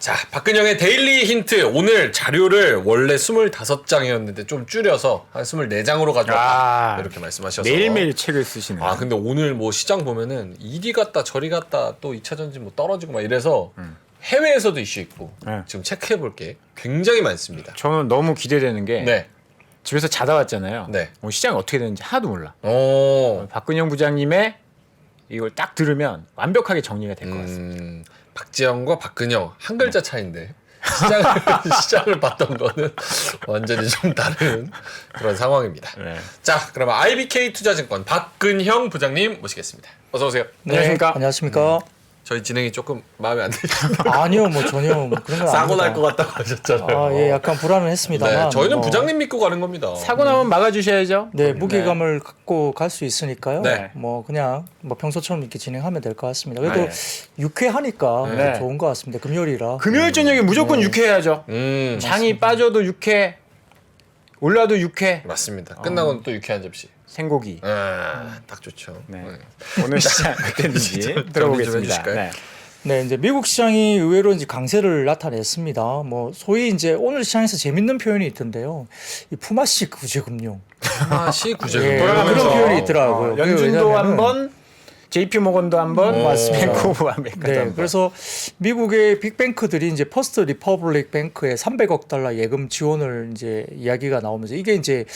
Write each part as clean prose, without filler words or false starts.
자, 박근영의 데일리 힌트. 오늘 자료를 원래 25장이었는데 좀 줄여서 한 24장으로 가져왔다. 이렇게 말씀하셔서. 매일매일 책을 쓰시네요. 아, 근데 오늘 뭐 시장 보면은 이리 갔다 저리 갔다 또 2차 전지 뭐 떨어지고 막 이래서 해외에서도 이슈 있고 지금 체크해 볼 게 굉장히 많습니다. 저는 너무 기대되는 게 네. 집에서 자다 왔잖아요. 네. 시장이 어떻게 되는지 하나도 몰라. 오. 박근영 부장님의 이걸 딱 들으면 완벽하게 정리가 될 것 같습니다. 박지영과 박근영 한 글자 차이인데 시장을 봤던 거는 완전히 좀 다른 그런 상황입니다. 네. 자, 그러면 IBK 투자증권 박근형 부장님 모시겠습니다. 어서 오세요. 네, 안녕하십니까? 안녕하십니까? 저희 진행이 조금 마음에 안 드시죠? 아니요, 뭐 전혀 뭐 그런 건 사고 아닙니다. 날 것 같다고 하셨잖아요. 아, 예, 약간 불안은 했습니다만. 네, 저희는 뭐, 부장님 믿고 가는 겁니다. 사고 나면 막아주셔야죠. 네, 무게감을 갖고 갈 수 있으니까요. 네. 뭐 그냥 뭐 평소처럼 이렇게 진행하면 될 것 같습니다. 그래도 네. 유쾌하니까 네. 좋은 것 같습니다. 금요일이라. 금요일 저녁에 무조건 유쾌해야죠. 장이 빠져도 유쾌, 올라도 유쾌. 맞습니다. 끝나고는 또 유쾌한 접시. 생고기. 딱 좋죠. 네. 오늘 시장 어땠는지 좀 들어보겠습니다. 해주실까요? 네. 네, 이제 미국 시장이 의외로 이제 강세를 나타냈습니다. 뭐 소위 이제 오늘 시장에서 재밌는 표현이 있던데요. 이 푸마식 구제금융. 하나씩 구제. 예, 돌아가면서 그런 표현이 있더라고요. 그게 연준도 왜냐면은- 한번, JP 모건도 한번, 맞습니다. 뱅크 오브 아메리카도 네, 한번. 그래서 미국의 빅뱅크들이 이제 퍼스트 리퍼블릭 뱅크에 300억 달러 예금 지원을 이제 이야기가 나오면서 이게 이제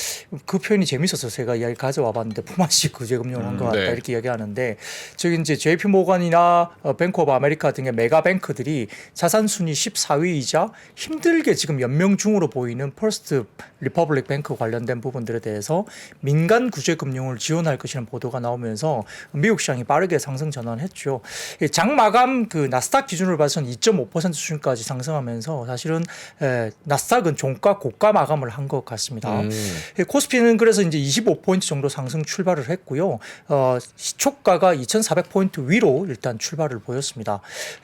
그 표현이 재밌어서 제가 이야기 가져와 봤는데 푸마식 구제금융을 한 것 같다 네. 이렇게 이야기하는데 저기 이제 JP 모건이나 뱅크 오브 아메리카 등의 메가 뱅크들이 자산 순위 14위이자 힘들게 지금 연명 중으로 보이는 퍼스트 리퍼블릭 뱅크 관련된 부분들에 대해서 민간 구제금융을 지원할 것이라는 보도가 나오면서 미국 시장이 빠르게 상승 전환했죠. 장 마감 그 나스닥 기준으로 봐서는 2.5% 수준까지 상승하면서 사실은 나스닥은 종가 고가 마감을 한 것 같습니다. 코스피는 그래서 이제 25포인트 정도 상승 출발을 했고요. 시초가가 2,400포인트 위로 일단 출발을 보였습니다.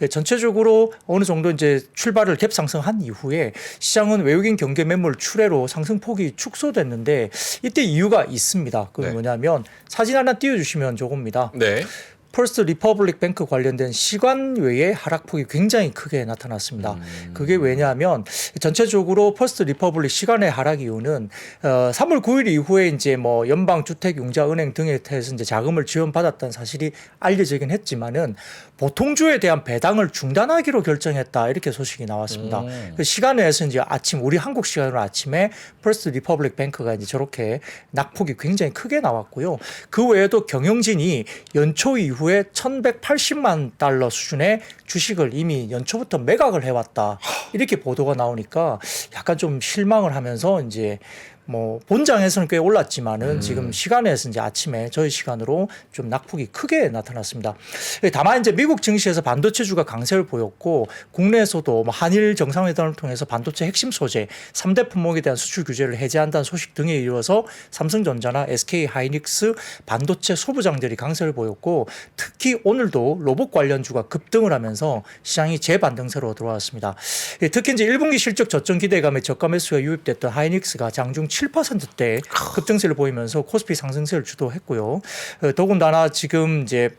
전체적으로 어느 정도 이제 출발을 갭 상승한 이후에 시장은 외국인 경계 매물 출회로 상승폭이 축소됐는데 이때 이유가 있습니다. 그게 네. 뭐냐면 사진 하나 띄워주시면 좋습니다. 네. 퍼스트 리퍼블릭 뱅크 관련된 시간 외의 하락폭이 굉장히 크게 나타났습니다. 그게 왜냐하면 전체적으로 퍼스트 리퍼블릭 시간의 하락 이유는 3월 9일 이후에 이제 뭐 연방주택융자은행 등에 대해서 이제 자금을 지원받았다는 사실이 알려지긴 했지만은 보통주에 대한 배당을 중단하기로 결정했다 이렇게 소식이 나왔습니다. 그 시간에서 이제 아침 우리 한국 시간으로 아침에 퍼스트 리퍼블릭 뱅크가 이제 저렇게 낙폭이 굉장히 크게 나왔고요. 그 외에도 경영진이 연초 이후에 1,180만 달러 수준의 주식을 이미 연초부터 매각을 해왔다 이렇게 보도가 나오니까 약간 좀 실망을 하면서 이제 뭐 본장에서는 꽤 올랐지만은 지금 시간에서 이제 아침에 저희 시간으로 좀 낙폭이 크게 나타났습니다. 다만 이제 미국 증시에서 반도체주가 강세를 보였고 국내에서도 뭐 한일 정상회담을 통해서 반도체 핵심 소재 3대 품목에 대한 수출 규제를 해제한다는 소식 등에 이어서 삼성전자나 SK 하이닉스 반도체 소부장들이 강세를 보였고 특히 오늘도 로봇 관련주가 급등을 하면서 시장이 재반등세로 들어왔습니다. 특히 이제 1분기 실적 저점 기대감에 저가 매수가 유입됐던 하이닉스가 장중 7%대 급등세를 보이면서 코스피 상승세를 주도했고요. 더군다나 지금 이제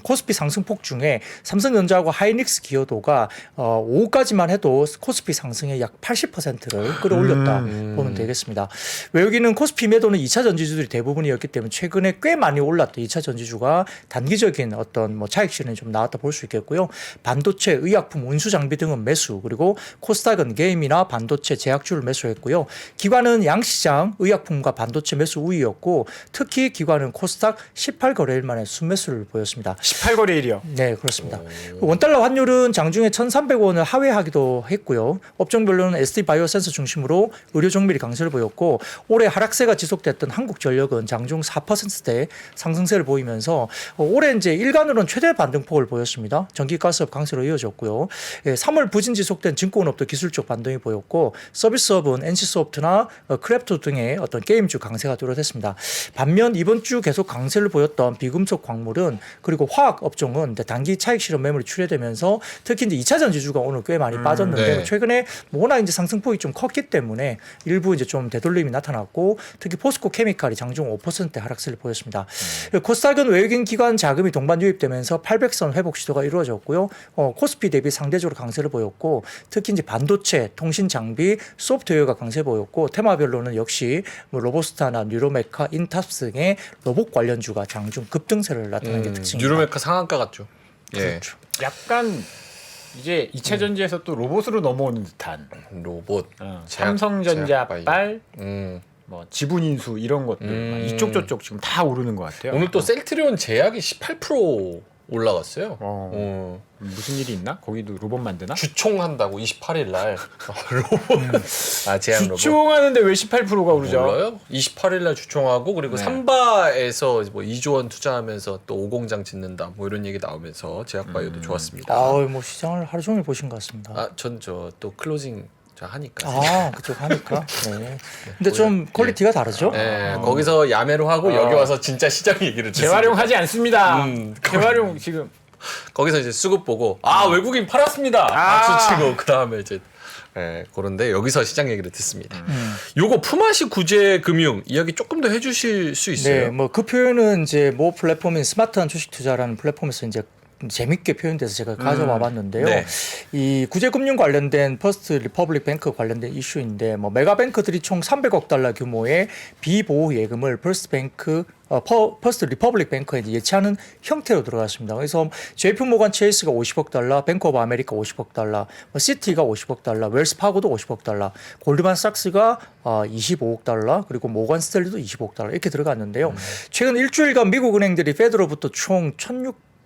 코스피 상승폭 중에 삼성전자하고 하이닉스 기여도가 오후까지만 해도 코스피 상승의 약 80%를 끌어올렸다 보면 되겠습니다. 외국인은 코스피 매도는 2차 전지주들이 대부분이었기 때문에 최근에 꽤 많이 올랐던 2차 전지주가 단기적인 어떤 뭐 차익 실현이 좀 나왔다 볼 수 있겠고요. 반도체, 의약품, 운수 장비 등은 매수, 그리고 코스닥은 게임이나 반도체, 제약주를 매수했고요. 기관은 양시장, 의약품과 반도체 매수 우위였고 특히 기관은 코스닥 18거래일 만에 순매수를 보였습니다. 18거래일이요. 네, 그렇습니다. 원달러 환율은 장중에 1,300원을 하회하기도 했고요. 업종별로는 SD 바이오센서 중심으로 의료 종밀이 강세를 보였고 올해 하락세가 지속됐던 한국전력은 장중 4%대 상승세를 보이면서 올해 이제 일간으로는 최대 반등폭을 보였습니다. 전기가스업 강세로 이어졌고요. 3월 부진 지속된 증권업도 기술적 반등이 보였고 서비스업은 NC소프트나 크래프트 등의 어떤 게임주 강세가 뚜렷했습니다. 반면 이번 주 계속 강세를 보였던 비금속 광물은 그리고 화학 업종은 이제 단기 차익 실현 매물이 출회되면서 특히 이제 2차 전지주가 오늘 꽤 많이 빠졌는데 네. 최근에 워낙 이제 상승폭이 좀 컸기 때문에 일부 이제 좀 되돌림이 나타났고 특히 포스코 케미칼이 장중 5% 하락세를 보였습니다. 코스닥은 외국인 기관 자금이 동반 유입되면서 800선 회복 시도가 이루어졌고요. 코스피 대비 상대적으로 강세를 보였고 특히 이제 반도체, 통신 장비, 소프트웨어가 강세 보였고 테마별로는 역시 뭐 로보스타나 뉴로메카, 인탑스 등의 로봇 관련주가 장중 급등세를 나타낸 게 특징입니다. 뉴로메카 상한가 같죠. 예. 그렇죠. 약간 이제 2차 전지에서 또 로봇으로 넘어오는 듯한 로봇, 삼성전자 제약 바이오. 빨, 음. 뭐 지분 인수 이런 것들 이쪽 저쪽 지금 다 오르는 것 같아요. 오늘 또 셀트리온 제약이 18% 올라갔어요. 무슨 일이 있나? 거기도 로봇 만드나? 주총한다고 28일 날 로봇 제약 로봇. 주총하는데 왜 18%가 오르죠? 몰라요? 28일 날 주총하고 그리고 네. 삼바에서 뭐 2조 원 투자하면서 또 5공장 짓는다 뭐 이런 얘기 나오면서 제약바이오도 좋았습니다. 뭐 시장을 하루 종일 보신 것 같습니다. 전 저 또 클로징 저 하니까. 그쪽 하니까. 네. 근데 좀 퀄리티가 다르죠? 네, 거기서 야매로 하고 여기 와서 진짜 시장 얘기를 듣습니다. 재활용하지 않습니다. 재활용 네. 지금 거기서 이제 수급 보고 외국인 팔았습니다. 박수 치고 그 다음에 이제 그런데 여기서 시장 얘기를 듣습니다. 요거 품앗이 구제 금융 이야기 조금 더 해주실 수 있어요? 네, 뭐 그 표현은 이제 모 플랫폼인 스마트한 주식 투자라는 플랫폼에서 이제 재밌게 표현돼서 제가 가져와 봤는데요. 네. 이 구제금융 관련된 퍼스트 리퍼블릭 뱅크 관련된 이슈인데 뭐 메가뱅크들이 총 300억 달러 규모의 비보호 예금을 퍼스트 리퍼블릭 뱅크에 예치하는 형태로 들어갔습니다. 그래서 JP 모건 체이스가 50억 달러, 뱅크 오브 아메리카 50억 달러, 시티가 50억 달러, 웰스파고도 50억 달러, 골드만삭스가 25억 달러, 그리고 모건 스탠리도 25억 달러 이렇게 들어갔는데요. 최근 일주일간 미국 은행들이 페드로부터 총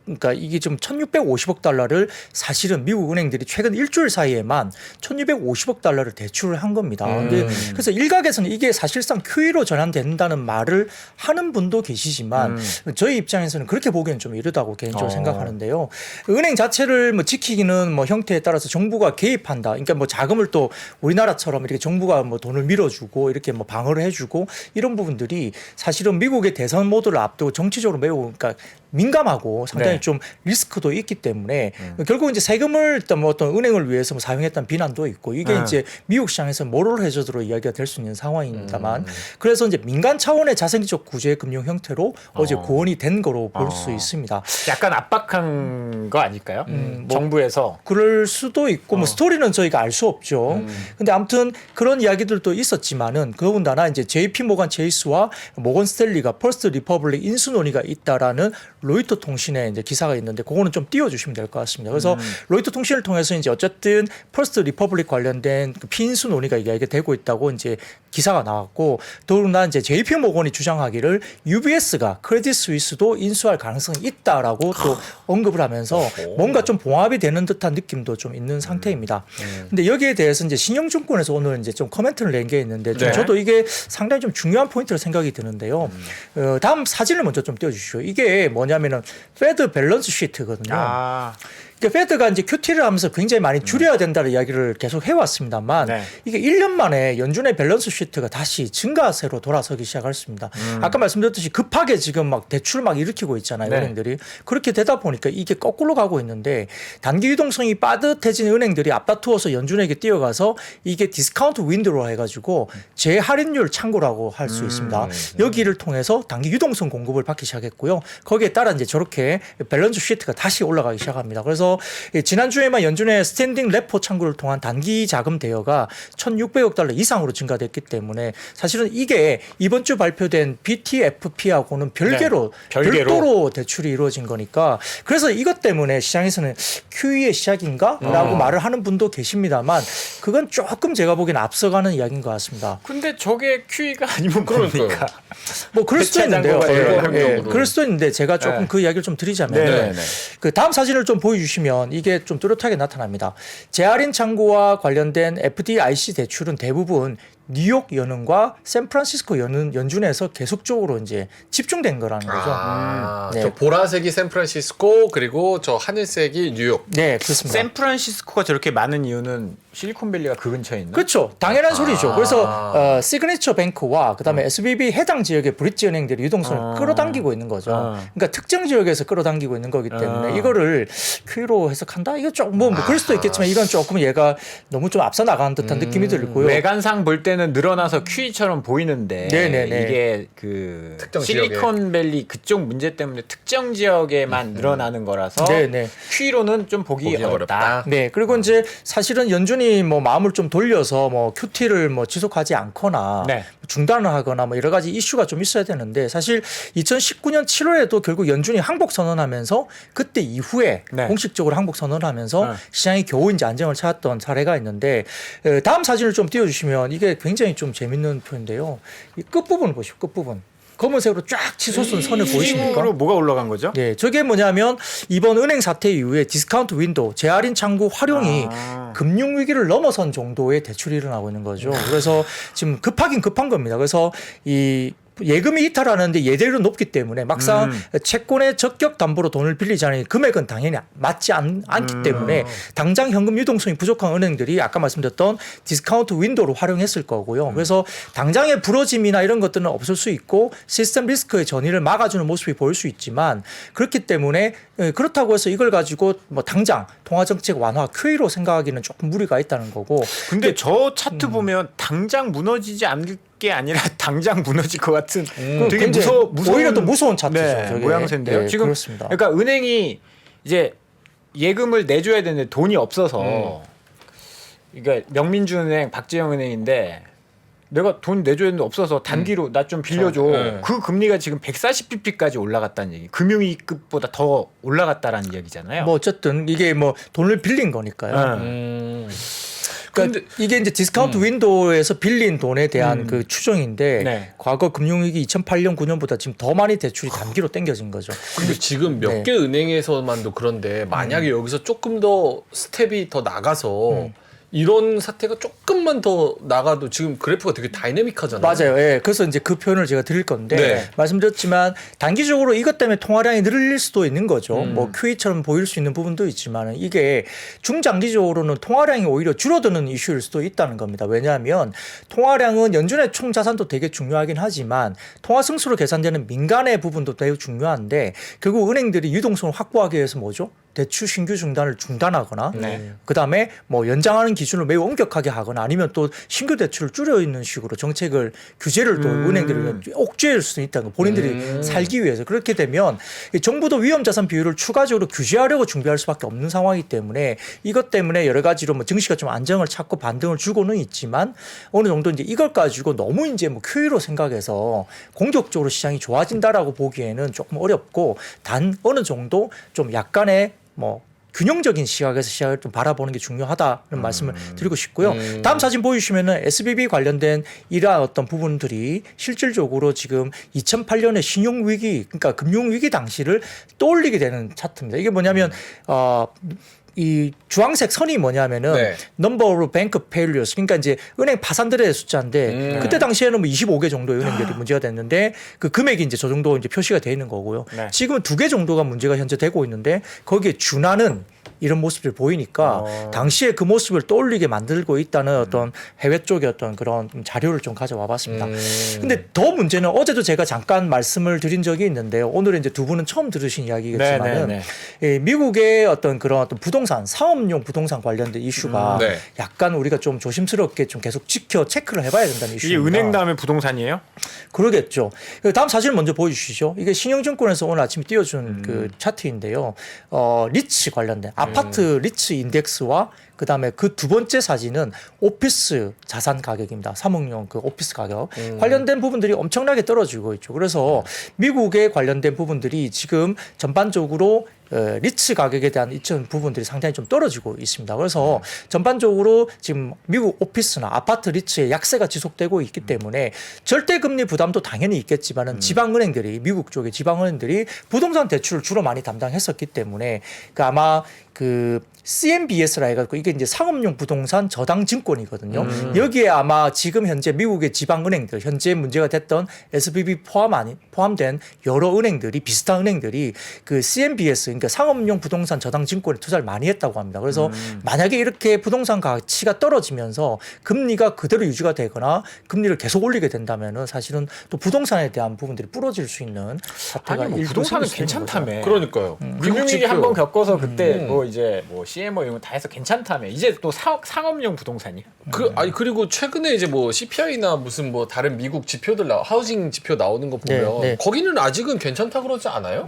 그러니까 이게 좀 1,650억 달러를 사실은 미국 은행들이 최근 일주일 사이에만 1,250억 달러를 대출을 한 겁니다. 근데 그래서 일각에서는 이게 사실상 QE로 전환된다는 말을 하는 분도 계시지만 저희 입장에서는 그렇게 보기에는 좀 이르다고 개인적으로 생각하는데요. 은행 자체를 뭐 지키기는 뭐 형태에 따라서 정부가 개입한다. 그러니까 뭐 자금을 또 우리나라처럼 이렇게 정부가 뭐 돈을 밀어주고 이렇게 뭐 방어를 해주고 이런 부분들이 사실은 미국의 대선 모드를 앞두고 정치적으로 매우 그러니까 민감하고 상당히 좀 리스크도 있기 때문에 결국 이제 세금을 일단 뭐 어떤 은행을 위해서 뭐 사용했다는 비난도 있고 이게 이제 미국 시장에서 모럴 해저드로 이야기가 될 수 있는 상황입니다만 그래서 이제 민간 차원의 자생적 구제 금융 형태로 어제 고언이 된 거로 볼 수 있습니다. 약간 압박한 거 아닐까요? 정부에서 그럴 수도 있고 뭐 스토리는 저희가 알 수 없죠. 근데 아무튼 그런 이야기들도 있었지만은 더군다나 이제 JP 모건 체이스와 모건 스탠리가 퍼스트 리퍼블릭 인수 논의가 있다라는 로이터 통신에 이제 기사가 있는데 그거는 좀 띄워주시면 될 것 같습니다. 그래서 로이터 통신을 통해서 이제 어쨌든 퍼스트 리퍼블릭 관련된 그 피인수 논의가 이게 되고 있다고 이제 기사가 나왔고 더군다나 이제 JP 모건이 주장하기를 UBS가 크레딧 스위스도 인수할 가능성이 있다라고 또 언급을 하면서 뭔가 좀 봉합이 되는 듯한 느낌도 좀 있는 상태입니다. 근데 여기에 대해서 이제 신영증권에서 오늘 이제 좀 코멘트를 낸 게 있는데 좀 저도 이게 상당히 좀 중요한 포인트로 생각이 드는데요. 다음 사진을 먼저 좀 띄워주시죠. 이게 뭐냐면은 페드 밸런스 시트거든요. 그러니까 페드가 이제 QT를 하면서 굉장히 많이 줄여야 된다는 이야기를 계속 해왔습니다만 이게 1년 만에 연준의 밸런스 시트가 다시 증가세로 돌아서기 시작했습니다. 아까 말씀드렸듯이 급하게 지금 막 대출 막 일으키고 있잖아요. 은행들이. 그렇게 되다 보니까 이게 거꾸로 가고 있는데 단기 유동성이 빠듯해진 은행들이 앞다투어서 연준에게 뛰어가서 이게 디스카운트 윈도로 해가지고 재할인율 창구라고 할 수 있습니다. 여기를 통해서 단기 유동성 공급을 받기 시작했고요. 거기에 따라 이제 저렇게 밸런스 시트가 다시 올라가기 시작합니다. 그래서 지난주에만 연준의 스탠딩 레포 창구를 통한 단기 자금 대여가 1,600억 달러 이상으로 증가됐기 때문에 사실은 이게 이번 주 발표된 BTFP하고는 별도로 대출이 이루어진 거니까 그래서 이것 때문에 시장에서는 QE의 시작인가라고 말을 하는 분도 계십니다만 그건 조금 제가 보기엔 앞서가는 이야기인 것 같습니다. 근데 저게 QE가 아니면 그러니까 뭐 그럴 수도 있는데요. 그럴 수도 있는데 제가 조금 네. 그 이야기를 좀 드리자면 그 다음 사진을 좀 보여주시면 이게 좀 뚜렷하게 나타납니다. 재할인 창구와 관련된 FDIC 대출은 대부분 뉴욕 연은과 샌프란시스코 연준에서 계속적으로 이제 집중된 거라는 거죠. 네. 저 보라색이 샌프란시스코 그리고 저 하늘색이 뉴욕. 네, 그렇습니다. 샌프란시스코가 저렇게 많은 이유는 실리콘밸리가 그 근처에 있나? 그렇죠. 당연한 소리죠. 그래서 시그니처 뱅크와 그다음에 SVB 해당 지역의 브릿지 은행들이 유동성을 끌어당기고 있는 거죠. 그러니까 특정 지역에서 끌어당기고 있는 거기 때문에 이거를 QE로 해석한다? 이거 조금 뭐 그럴 수도 있겠지만 이건 조금 얘가 너무 좀 앞서 나가는 듯한 느낌이 들고요. 외관상 볼 때는 늘어나서 QE처럼 보이는데 네네네. 이게 그 특정 실리콘밸리 그쪽 문제 때문에 특정 지역에만 늘어나는 거라서 네네. QE로는 좀 보기 어렵다. 네, 그리고 이제 사실은 연준이 뭐 마음을 좀 돌려서 뭐 QT를 뭐 지속하지 않거나 네. 중단을 하거나 뭐 여러 가지 이슈가 좀 있어야 되는데 사실 2019년 7월에도 결국 연준이 항복 선언하면서 그때 이후에 네. 공식적으로 항복 선언을 하면서 시장이 겨우 이제 안정을 찾았던 사례가 있는데 다음 사진을 좀 띄워주시면 이게 굉장히 좀 재밌는 표인데요. 이 끝부분을 보시오, 끝부분. 검은색으로 쫙 치솟은 선을 보이십니까? 수직으로 뭐가 올라간 거죠? 네, 저게 뭐냐면 이번 은행 사태 이후에 디스카운트 윈도우, 재할인 창구 활용이 금융 위기를 넘어선 정도의 대출이 일어나고 있는 거죠. 그래서 지금 급하긴 급한 겁니다. 그래서 이 예금이 이탈하는데 예대율은 높기 때문에 막상 채권의 적격 담보로 돈을 빌리지 않으니 금액은 당연히 맞지 않기 때문에 당장 현금 유동성이 부족한 은행들이 아까 말씀드렸던 디스카운트 윈도우를 활용했을 거고요. 그래서 당장의 부러짐이나 이런 것들은 없을 수 있고 시스템 리스크의 전이를 막아주는 모습이 보일 수 있지만 그렇기 때문에 그렇다고 해서 이걸 가지고 뭐 당장 통화정책 완화 QE로 생각하기는 조금 무리가 있다는 거고. 근데 저 차트 보면 당장 무너지지 않을 게 아니라 당장 무너질 것 같은 되게 굉장히 무서운 오히려 더 무서운 차트죠. 네, 저게. 모양새인데요. 네, 지금 그렇습니다. 그러니까 은행이 이제 예금을 내줘야 되는데 돈이 없어서 그러니까 명민준은행, 박재영은행인데 내가 돈 내줘야 되는데 없어서 단기로 나 좀 빌려줘. 네. 그 금리가 지금 140bp까지 올라갔다는 얘기. 금융위기급보다 더 올라갔다라는 얘기잖아요. 뭐 어쨌든 이게 뭐 돈을 빌린 거니까요. 그러니까 이게 이제 디스카운트 윈도우에서 빌린 돈에 대한 그 추정인데 네. 과거 금융위기 2008년 9년보다 지금 더 많이 대출이 단기로 땡겨진 거죠. 근데 지금 몇 네. 개 은행에서만도 그런데 만약에 여기서 조금 더 스텝이 더 나가서 이런 사태가 조금만 더 나가도 지금 그래프가 되게 다이내믹하잖아요. 맞아요. 예. 그래서 이제 그 표현을 제가 드릴 건데 네. 말씀드렸지만 단기적으로 이것 때문에 통화량이 늘릴 수도 있는 거죠. 뭐 QE처럼 보일 수 있는 부분도 있지만 이게 중장기적으로는 통화량이 오히려 줄어드는 이슈일 수도 있다는 겁니다. 왜냐하면 통화량은 연준의 총 자산도 되게 중요하긴 하지만 통화 승수로 계산되는 민간의 부분도 되게 중요한데 결국 은행들이 유동성을 확보하기 위해서 뭐죠? 대출 신규 중단을 중단하거나 그다음에 뭐 연장하는 기준을 매우 엄격하게 하거나 아니면 또 신규 대출을 줄여 있는 식으로 정책을 규제를 또 은행들이 옥죄일 수도 있다는 거 본인들이 살기 위해서 그렇게 되면 정부도 위험자산 비율을 추가적으로 규제하려고 준비할 수밖에 없는 상황이기 때문에 이것 때문에 여러 가지로 뭐 증시가 좀 안정을 찾고 반등을 주고는 있지만 어느 정도 이제 이걸 가지고 너무 이제 뭐 QE로 생각해서 공격적으로 시장이 좋아진다라고 보기에는 조금 어렵고 단 어느 정도 좀 약간의 뭐 균형적인 시각에서 시장을 좀 바라보는 게 중요하다는 말씀을 드리고 싶고요. 다음 사진 보여주시면은 SBB 관련된 이러한 어떤 부분들이 실질적으로 지금 2008년의 신용위기, 그러니까 금융위기 당시를 떠올리게 되는 차트입니다. 이게 뭐냐면, 이 주황색 선이 뭐냐면은 네. number of bank failures 그러니까 이제 은행 파산들의 숫자인데 그때 당시에는 뭐 25개 정도의 은행들이 문제가 됐는데 그 금액이 이제 저 정도 이제 표시가 돼 있는 거고요. 네. 지금은 2개 정도가 문제가 현재 되고 있는데 거기에 준하는 이런 모습을 보이니까 당시에 그 모습을 떠올리게 만들고 있다는 어떤 해외 쪽의 어떤 그런 자료를 좀 가져와 봤습니다. 근데 더 문제는 어제도 제가 잠깐 말씀을 드린 적이 있는데요. 오늘은 이제 두 분은 처음 들으신 이야기겠지만은 미국의 어떤 그런 어떤 부동산, 사업용 부동산 관련된 이슈가 네. 약간 우리가 좀 조심스럽게 좀 계속 체크를 해봐야 된다는 이게 이슈입니다. 은행 다음에 부동산이에요? 그러겠죠. 다음 사진을 먼저 보여주시죠. 이게 신영증권에서 오늘 아침에 띄워준 그 차트인데요. 리츠 관련된 아파트 리츠 인덱스와 그다음에 그 두 번째 사진은 오피스 자산 가격입니다. 사목용 그 오피스 가격 관련된 부분들이 엄청나게 떨어지고 있죠. 그래서 미국에 관련된 부분들이 지금 전반적으로 리츠 가격에 대한 이런 부분들이 상당히 좀 떨어지고 있습니다. 그래서 전반적으로 지금 미국 오피스나 아파트 리츠의 약세가 지속되고 있기 때문에 절대 금리 부담도 당연히 있겠지만은 지방은행들이 미국 쪽의 지방은행들이 부동산 대출을 주로 많이 담당했었기 때문에 그 아마 그 CMBS라 해가지고 이게 이제 상업용 부동산 저당 증권이거든요. 여기에 아마 지금 현재 미국의 지방 은행들 현재 문제가 됐던 SVB 포함된 여러 은행들이 비슷한 은행들이 그 CMBS 그러니까 상업용 부동산 저당 증권에 투자를 많이 했다고 합니다. 그래서 만약에 이렇게 부동산 가치가 떨어지면서 금리가 그대로 유지가 되거나 금리를 계속 올리게 된다면은 사실은 또 부동산에 대한 부분들이 부러질 수 있는 사태가 아니 뭐 일부 부동산은 생길 수 있는 거죠. 괜찮다며. 그러니까요. 금융위기 한번 겪어서 그때 뭐 이제 뭐 CMO 이런 거 다 해서 괜찮다며. 이제 또 상업용 부동산이야. 그리고 최근에 이제 뭐 CPI나 무슨 뭐 다른 미국 지표들 하우징 지표 나오는 거 보면 네. 거기는 아직은 괜찮다 그러지 않아요?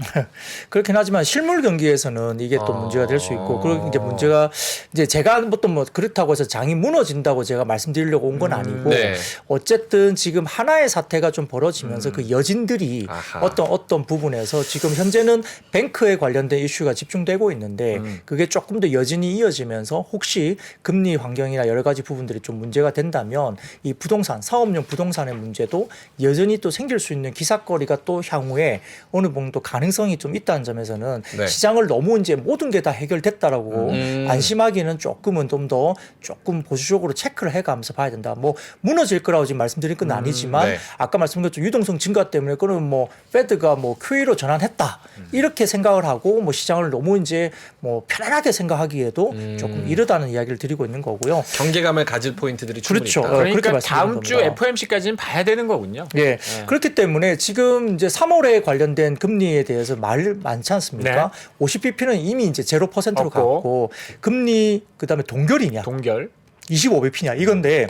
그렇긴 하지만 실물 경기에서는 이게 또 문제가 될 수 있고 그리고 이제 문제가 이제 제가 또 뭐 그렇다고 해서 장이 무너진다고 제가 말씀드리려고 온 건 아니고 네. 어쨌든 지금 하나의 사태가 좀 벌어지면서 그 여진들이 아하. 어떤 부분에서 지금 현재는 뱅크에 관련된 이슈가 집중되고 있는데 그게 조금 더 여진이 이어지면서 혹시 금리 환경이나 여러 가지 부분들이 좀 문제가 된다면 이 부동산 상업용 부동산의 문제도 여전히 또 생길 수 있는 기사거리가 또 향후에 어느 정도 가능성이 좀 있다는 점에서는 네. 시장을 너무 이제 모든 게 다 해결됐다라고 안심하기는 조금은 좀 더 조금 보수적으로 체크를 해가면서 봐야 된다. 뭐 무너질 거라고 지금 말씀드릴 건 아니지만 네. 아까 말씀드렸죠 유동성 증가 때문에 그는 뭐 페드가 뭐 QE로 전환했다 이렇게 생각을 하고 뭐 시장을 너무 이제 뭐 편안하게 생각하기에도 조금 이르다는 이야기를 드리고 있는 거고요. 경계감을 가질 포인트들이 충분히 그렇죠. 있다. 그렇게 그러니까 말씀드리는 다음 주 겁니다. FOMC까지는 봐야 되는 거군요. 예. 그렇기 때문에 지금 이제 3월에 관련된 금리에 대해서 말 많지 않습니까? 50bp는 이미 이제 0%로 없고. 갔고 금리 그다음에 동결이냐? 동결. 25bp냐? 이건데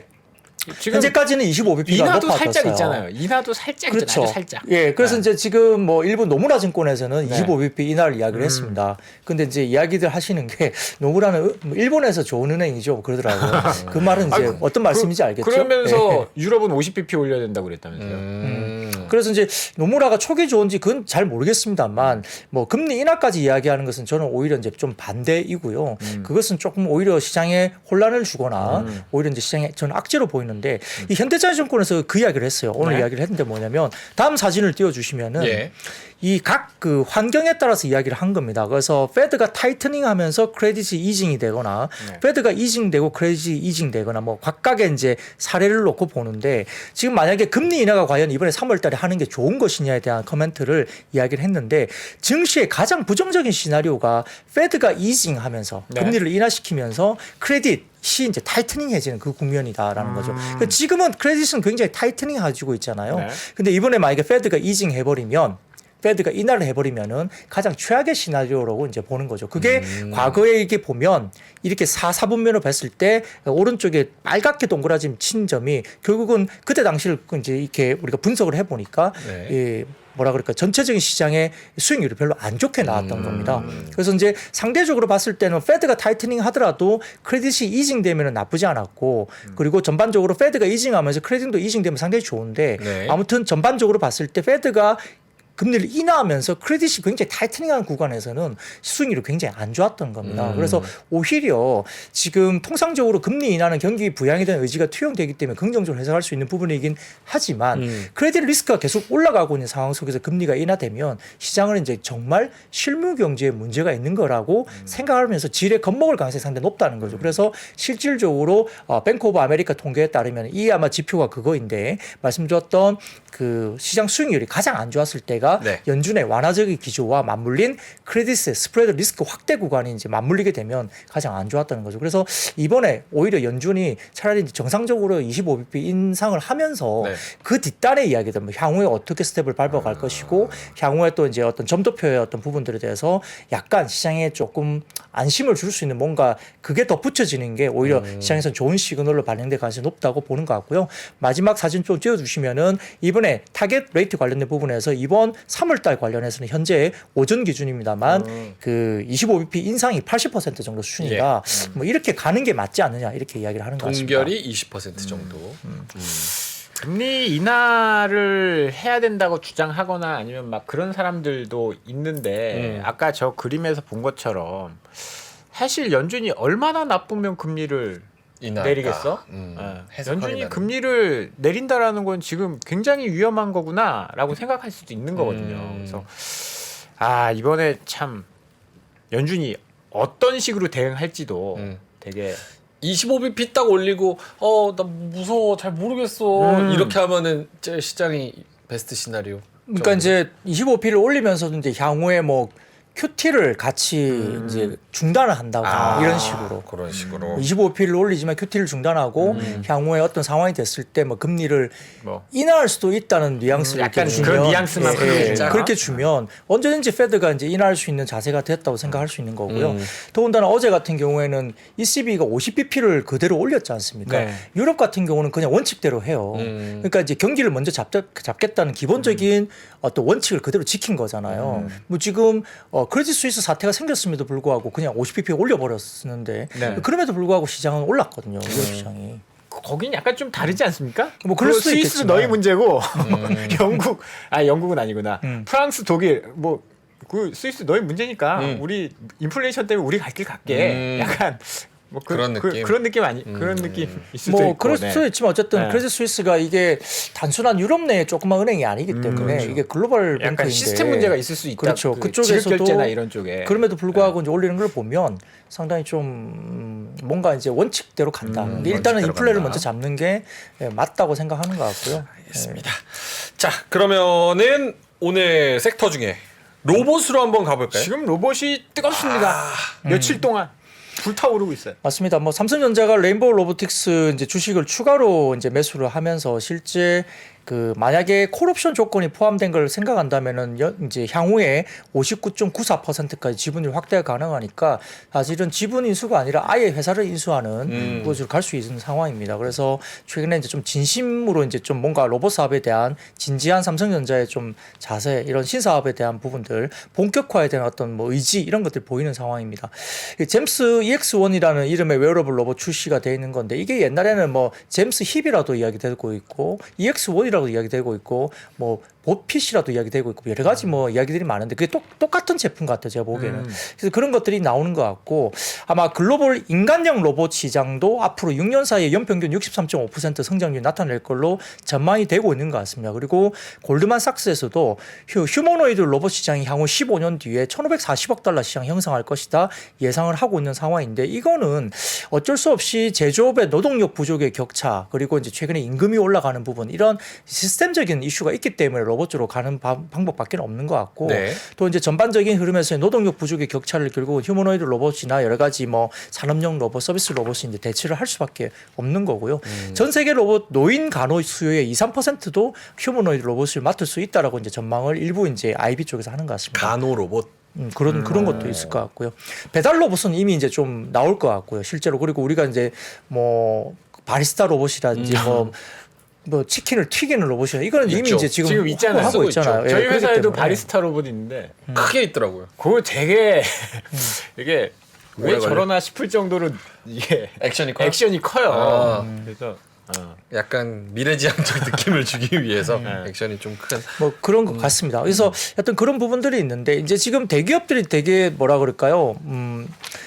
지금 현재까지는 25bp가 인하도 높아졌어요. 살짝 있잖아요. 인하도 살짝 그렇죠. 있잖아요. 아주 살짝. 예, 그래서 네. 이제 지금 뭐 일부 노무라 증권에서는 네. 25bp 인하를 이야기를 했습니다. 근데 이제 이야기들 하시는 게 노무라는 일본에서 좋은 은행이죠. 그러더라고요. 그 말은 이제 아니, 어떤 말씀인지 알겠죠? 그러면서 예. 유럽은 50bp 올려야 된다고 그랬다면서요. 그래서 이제 노무라가 촉이 좋은지 그건 잘 모르겠습니다만 뭐 금리 인하까지 이야기하는 것은 저는 오히려 이제 좀 반대이고요. 그것은 조금 오히려 시장에 혼란을 주거나 오히려 이제 시장에 저는 악재로 보이는데 이 현대차증권에서 그 이야기를 했어요. 오늘 네. 이야기를 했는데 뭐냐면 다음 사진을 띄워주시면은 예. 이 각 그 환경에 따라서 이야기를 한 겁니다. 그래서 페드가 타이트닝하면서 크레딧이 이징이 되거나 페드가 이징되고 크레딧이 이징되거나 뭐 각각의 이제 사례를 놓고 보는데 지금 만약에 금리 인하가 과연 이번에 3월달에 하는 게 좋은 것이냐에 대한 코멘트를 이야기를 했는데 증시의 가장 부정적인 시나리오가 페드가 이징하면서 네. 금리를 인하시키면서 크레딧이 이제 타이트닝해지는 그 국면이다라는 거죠. 그러니까 지금은 크레딧은 굉장히 타이트닝 가지고 있잖아요. 네. 근데 이번에 만약에 페드가 이징 해버리면 페드가 인하를 해버리면은 가장 최악의 시나리오라고 이제 보는 거죠. 그게 과거에 이렇게 보면 이렇게 사분면으로 봤을 때 오른쪽에 빨갛게 동그라진 친 점이 결국은 그때 당시를 이제 이렇게 우리가 분석을 해보니까 네. 이 뭐라 그럴까 전체적인 시장의 수익률이 별로 안 좋게 나왔던 겁니다. 그래서 이제 상대적으로 봤을 때는 페드가 타이트닝 하더라도 크레딧이 이징되면 나쁘지 않았고 그리고 전반적으로 페드가 이징하면서 크레딧도 이징되면 상당히 좋은데 네. 아무튼 전반적으로 봤을 때 페드가 금리를 인하하면서 크레딧이 굉장히 타이트닝한 구간에서는 수익률이 굉장히 안 좋았던 겁니다. 그래서 오히려 지금 통상적으로 금리 인하는 경기 부양에 대한 의지가 투영되기 때문에 긍정적으로 해석할 수 있는 부분이긴 하지만 크레딧 리스크가 계속 올라가고 있는 상황 속에서 금리가 인하되면 시장은 이제 정말 실물 경제에 문제가 있는 거라고 생각하면서 질에 겁먹을 가능성이 상당히 높다는 거죠. 그래서 실질적으로 뱅크 오브 아메리카 통계에 따르면 이 아마 지표가 그거인데 말씀드렸던 그 시장 수익률이 가장 안 좋았을 때가 네. 연준의 완화적인 기조와 맞물린 크레딧의 스프레드 리스크 확대 구간이 이제 맞물리게 되면 가장 안 좋았다는 거죠. 그래서 이번에 오히려 연준이 차라리 이제 정상적으로 25bp 인상을 하면서 네. 그 뒷단의 이야기들, 뭐 향후에 어떻게 스텝을 밟아갈 것이고 향후에 또 이제 어떤 점도표의 어떤 부분들에 대해서 약간 시장에 조금 안심을 줄 수 있는 뭔가 그게 덧붙여지는 게 오히려 시장에서 좋은 시그널로 반영될 가능성이 높다고 보는 것 같고요. 마지막 사진 좀 띄워주시면은 이번에 타겟 레이트 관련된 부분에서 이번 3월달 관련해서는 현재 오전 기준입니다만 그 25bp 인상이 80% 정도 수준이다. 뭐 이렇게 가는 게 맞지 않느냐 이렇게 이야기를 하는 것 같습니다. 동결이 20% 정도. 금리 인하를 해야 된다고 주장하거나 아니면 막 그런 사람들도 있는데 아까 저 그림에서 본 것처럼 사실 연준이 얼마나 나쁘면 금리를 인하할까? 내리겠어? 해석하기 연준이 나름. 금리를 내린다라는 건 지금 굉장히 위험한 거구나라고 생각할 수도 있는 거거든요. 그래서 이번에 참 연준이 어떤 식으로 대응할지도 되게 25bp 딱 올리고 나 무서워 잘 모르겠어 이렇게 하면은 제일 시장이 베스트 시나리오. 그러니까 이제 25P를 올리면서도 이제 향후에 뭐 QT를 같이 이제 중단을 한다거나 이런 식으로. 그런 식으로. 25P를 올리지만 QT를 중단하고 향후에 어떤 상황이 됐을 때 뭐 금리를 인하할 수도 있다는 뉘앙스를 약간 이렇게 그런 주면, 뉘앙스만 풀어주자. 그렇게 주면 언제든지 페드가 이제 인하할 수 있는 자세가 됐다고 생각할 수 있는 거고요. 더군다나 어제 같은 경우에는 ECB가 50bp를 그대로 올렸지 않습니까? 네. 유럽 같은 경우는 그냥 원칙대로 해요. 그러니까 이제 경기를 먼저 잡겠다는 기본적인 어떤 원칙을 그대로 지킨 거잖아요. 뭐 지금 크레딧 스위스 사태가 생겼음에도 불구하고 그냥 50bp 올려버렸는데 네. 그럼에도 불구하고 시장은 올랐거든요. 유럽 시장이. 거긴 약간 좀 다르지 않습니까? 뭐 그럴 그 수도 스위스 있겠지만. 너희 문제고 영국은 아니구나. 프랑스, 독일 뭐 그 스위스 너희 문제니까 우리 인플레이션 때문에 우리 갈 길 갈게. 약간 뭐 그런 느낌? 그런 느낌 아니 그런 느낌 있을 수도 뭐 있고. 그럴 네. 수도 있지만 어쨌든 네. 크레딧 스위스가 이게 단순한 유럽 내의 조그만 은행이 아니기 때문에 이게 글로벌 약간 뱅크인데 시스템 문제가 있을 수 있다. 그렇죠. 그 그쪽에서도 지급결제나 이런 쪽에. 그럼에도 불구하고 이제 올리는 걸 보면 상당히 좀 뭔가 이제 원칙대로 간다. 근데 일단은 원칙대로 인플레를 간다. 먼저 잡는 게 맞다고 생각하는 것 같고요. 알겠습니다. 자 그러면은 오늘 섹터 중에 로봇으로 한번 가볼까요? 지금 로봇이 뜨겁습니다. 며칠 동안 불타오르고 있어요. 맞습니다. 뭐 삼성전자가 레인보우 로보틱스 이제 주식을 추가로 이제 매수를 하면서 실제 그 만약에 콜옵션 조건이 포함된 걸 생각한다면은 이제 향후에 59.94%까지 지분율 확대가 가능하니까 사실은 지분 인수가 아니라 아예 회사를 인수하는 곳으로 갈 수 있는 상황입니다. 그래서 최근에 이제 좀 진심으로 이제 좀 뭔가 로봇 사업에 대한 진지한 삼성전자의 좀 자세 이런 신사업에 대한 부분들 본격화에 대한 어떤 뭐 의지 이런 것들 보이는 상황입니다. 이 잼스 EX1이라는 이름의 웨어러블 로봇 출시가 되어 있는 건데 이게 옛날에는 뭐 잼스 힙이라도 이야기되고 있고 EX1이라고 이야기되고 있고 뭐 보핏이라도 이야기되고 있고 여러 가지 뭐 이야기들이 많은데 그게 똑같은 제품 같아요. 제가 보기에는. 그래서 그런 것들이 나오는 것 같고 아마 글로벌 인간형 로봇 시장도 앞으로 6년 사이에 연평균 63.5% 성장률이 나타낼 걸로 전망이 되고 있는 것 같습니다. 그리고 골드만삭스에서도 휴머노이드 로봇 시장이 향후 15년 뒤에 1,540억 달러 시장 형성할 것이다 예상을 하고 있는 상황인데 이거는 어쩔 수 없이 제조업의 노동력 부족의 격차 그리고 이제 최근에 임금이 올라가는 부분 이런 시스템적인 이슈가 있기 때문에 로봇 쪽으로 가는 방법밖에 없는 것 같고 네. 또 이제 전반적인 흐름에서의 노동력 부족의 격차를 결국 휴머노이드 로봇이나 여러 가지 뭐 산업용 로봇, 서비스 로봇이 이제 대체를 할 수밖에 없는 거고요. 전 세계 로봇 노인 간호 수요의 2, 3%도 휴머노이드 로봇을 맡을 수 있다라고 이제 전망을 일부 이제 IB 쪽에서 하는 것 같습니다. 간호 로봇. 그런 것도 있을 것 같고요. 배달 로봇은 이미 이제 좀 나올 것 같고요. 실제로 그리고 우리가 이제 뭐 바리스타 로봇이라든지 뭐 치킨을 튀기는 로봇이나 이거는 이미 있죠. 이제 지금 있잖아요. 하고 쓰고 있잖아요. 있죠. 예, 저희 그렇기 회사에도 때문에. 바리스타 로봇 있는데 크게 있더라고요. 그거 되게 이게 왜 오래 걸려. 저러나 싶을 정도로 이게 액션이 커요? 액션이 커요. 아. 그래서 약간 미래지향적 느낌을 주기 위해서 액션이 좀 큰. 뭐 그런 것 같습니다. 그래서 어떤 그런 부분들이 있는데 이제 지금 대기업들이 되게 뭐라 그럴까요?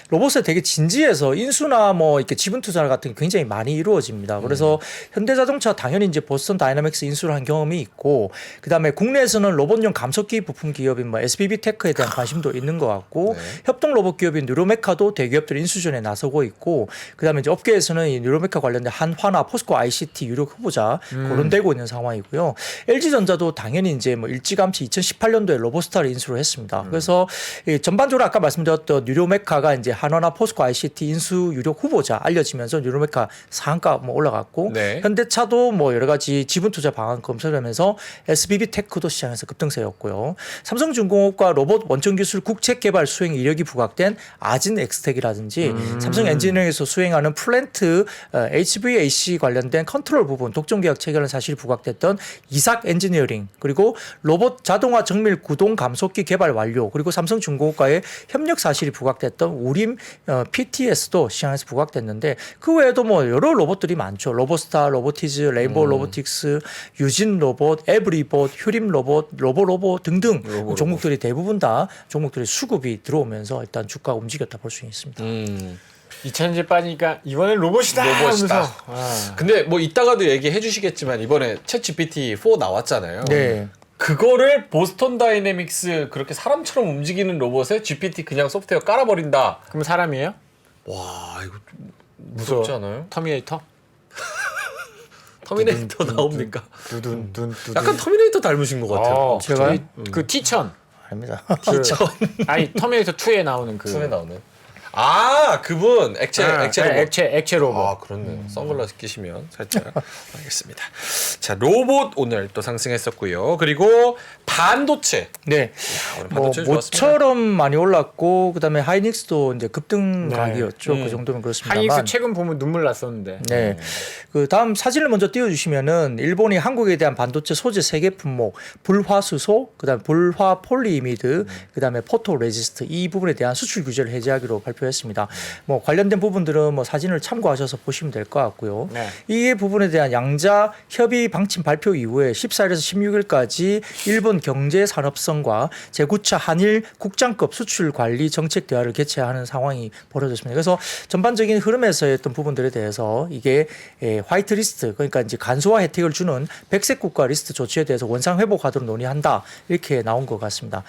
로봇에 되게 진지해서 인수나 뭐 이렇게 지분 투자 같은 게 굉장히 많이 이루어집니다. 그래서 현대자동차 당연히 이제 보스턴 다이나믹스 인수를 한 경험이 있고 그다음에 국내에서는 로봇용 감속기 부품 기업인 뭐 SBB 테크에 대한 관심도 있는 것 같고 협동 로봇 기업인 뉴로메카도 대기업들 인수전에 나서고 있고 그다음에 이제 업계에서는 이 뉴로메카 관련된 한화나 포스코 ICT 유력 후보자 거론되고 있는 상황이고요. LG전자도 당연히 이제 뭐 일찌감치 2018년도에 로보스타를 인수를 했습니다. 그래서 이 전반적으로 아까 말씀드렸던 뉴로메카가 이제 한화나 포스코 ICT 인수 유력 후보자 알려지면서 뉴로메카 상한가 뭐 올라갔고 네. 현대차도 뭐 여러 가지 지분 투자 방안 검토하면서 SBB 테크도 시장에서 급등세였고요. 삼성중공업과 로봇 원천 기술 국책 개발 수행 이력이 부각된 아진 엑스텍이라든지 삼성 엔지니어링에서 수행하는 플랜트 HVAC 관련된 컨트롤 부분 독점 계약 체결은 사실이 부각됐던 이삭 엔지니어링 그리고 로봇 자동화 정밀 구동 감속기 개발 완료 그리고 삼성중공업과의 협력 사실이 부각됐던 우림 PTS도 시장에서 부각됐는데 그 외에도 뭐 여러 로봇들이 많죠. 로보스타, 로보티즈, 레인보우 로보틱스, 유진 로봇, 에브리봇, 휴림 로봇, 로보로보 등등 종목들이 대부분 다 종목들이 수급이 들어오면서 일단 주가가 움직였다 볼 수 있습니다. 2000제 빠지니까 이번엔 로봇이다. 로봇이다. 하면서. 근데 뭐 이따가도 얘기해 주시겠지만 이번에 챗 GPT-4 나왔잖아요. 네. 그거를 보스턴 다이내믹스 그렇게 사람처럼 움직이는 로봇에 GPT 그냥 소프트웨어 깔아버린다. 그럼 사람이에요? 와 이거 무섭지 않아요? 터미네이터? 터미네이터 나옵니까? 두둔. 약간 터미네이터 닮으신 것 같아요. 제가요? 그 티천. 아닙니다. 아니 터미네이터 2에 나오는 그 손에 나오네. 아 그분 액체 로봇. 액체 로봇. 아 그렇네요. 선글라스 끼시면 살짝 알겠습니다. 자 로봇 오늘 또 상승했었고요. 그리고 반도체. 네. 오늘 뭐 반도체 좋았습니다. 모처럼 많이 올랐고 그다음에 하이닉스도 이제 급등각이었죠. 그 정도면 그렇습니다만. 하이닉스 최근 보면 눈물 났었는데. 네. 그 다음 사진을 먼저 띄워주시면은 일본이 한국에 대한 반도체 소재 3개 품목, 불화수소, 그다음에 불화 폴리이미드, 그다음에 포토 레지스트 이 부분에 대한 수출 규제를 해제하기로 발표했습니다. 뭐 관련된 부분들은 뭐 사진을 참고하셔서 보시면 될 것 같고요. 네. 이 부분에 대한 양자 협의 방침 발표 이후에 14일에서 16일까지 일본 경제산업성과 제9차 한일 국장급 수출 관리 정책 대화를 개최하는 상황이 벌어졌습니다. 그래서 전반적인 흐름에서의 어떤 부분들에 대해서 이게 화이트 리스트 그러니까 이제 간소화 혜택을 주는 백색 국가 리스트 조치에 대해서 원상 회복하도록 논의한다 이렇게 나온 것 같습니다.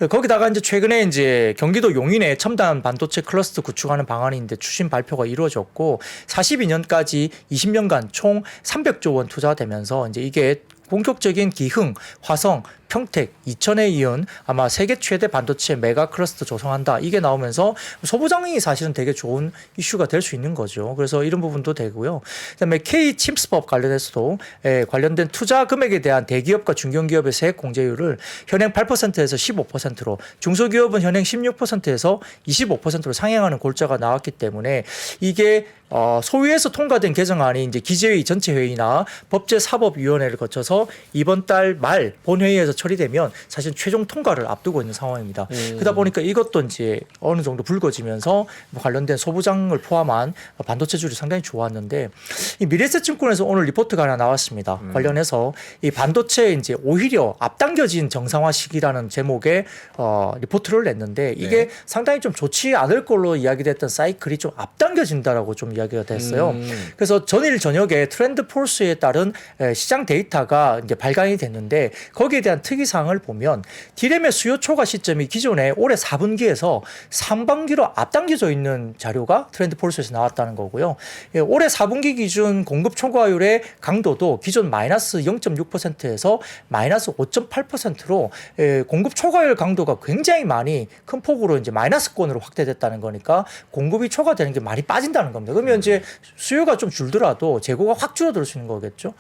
거기다가 이제 최근에 이제 경기도 용인에 첨단 반도체 클러스터 구축하는 방안인데 추진 발표가 이루어졌고 42년까지 20년간 총 300조 원 투자되면서 이제 이게 본격적인 기흥, 화성, 평택, 이천에 이은 아마 세계 최대 반도체 메가 클러스터 조성한다. 이게 나오면서 소부장이 사실은 되게 좋은 이슈가 될 수 있는 거죠. 그래서 이런 부분도 되고요. 그다음에 K 침스법 관련해서도 관련된 투자 금액에 대한 대기업과 중견기업의 세액 공제율을 현행 8%에서 15%로 중소기업은 현행 16%에서 25%로 상향하는 골자가 나왔기 때문에 이게 소위에서 통과된 개정안이 이제 기재회의 전체 회의나 법제사법위원회를 거쳐서 이번 달 말 본회의에서 처리되면 사실 최종 통과를 앞두고 있는 상황입니다. 그러다 보니까 이것도 이제 어느 정도 불거지면서 관련된 소부장을 포함한 반도체주를 상당히 좋았는데 이 미래에셋증권에서 오늘 리포트가 하나 나왔습니다. 관련해서 이 반도체 이제 오히려 앞당겨진 정상화 시기라는 제목의 리포트를 냈는데 이게 상당히 좀 좋지 않을 걸로 이야기됐던 사이클이 좀 앞당겨진다라고 좀 이야기가 됐어요. 그래서 전일 저녁에 트렌드 폴스에 따른 시장 데이터가 이제 발간이 됐는데 거기에 대한 특이사항을 보면 디램의 수요 초과 시점이 기존에 올해 4분기에서 상반기로 앞당겨져 있는 자료가 트렌드 폴스에서 나왔다는 거고요. 올해 4분기 기준 공급 초과율의 강도도 기존 마이너스 0.6%에서 마이너스 5.8%로 공급 초과율 강도가 굉장히 많이 큰 폭으로 이제 마이너스권으로 확대됐다는 거니까 공급이 초과되는 게 많이 빠진다는 겁니다. 그러면 이제 수요가 좀 줄더라도 재고가 확 줄어들 수 있는 거겠죠.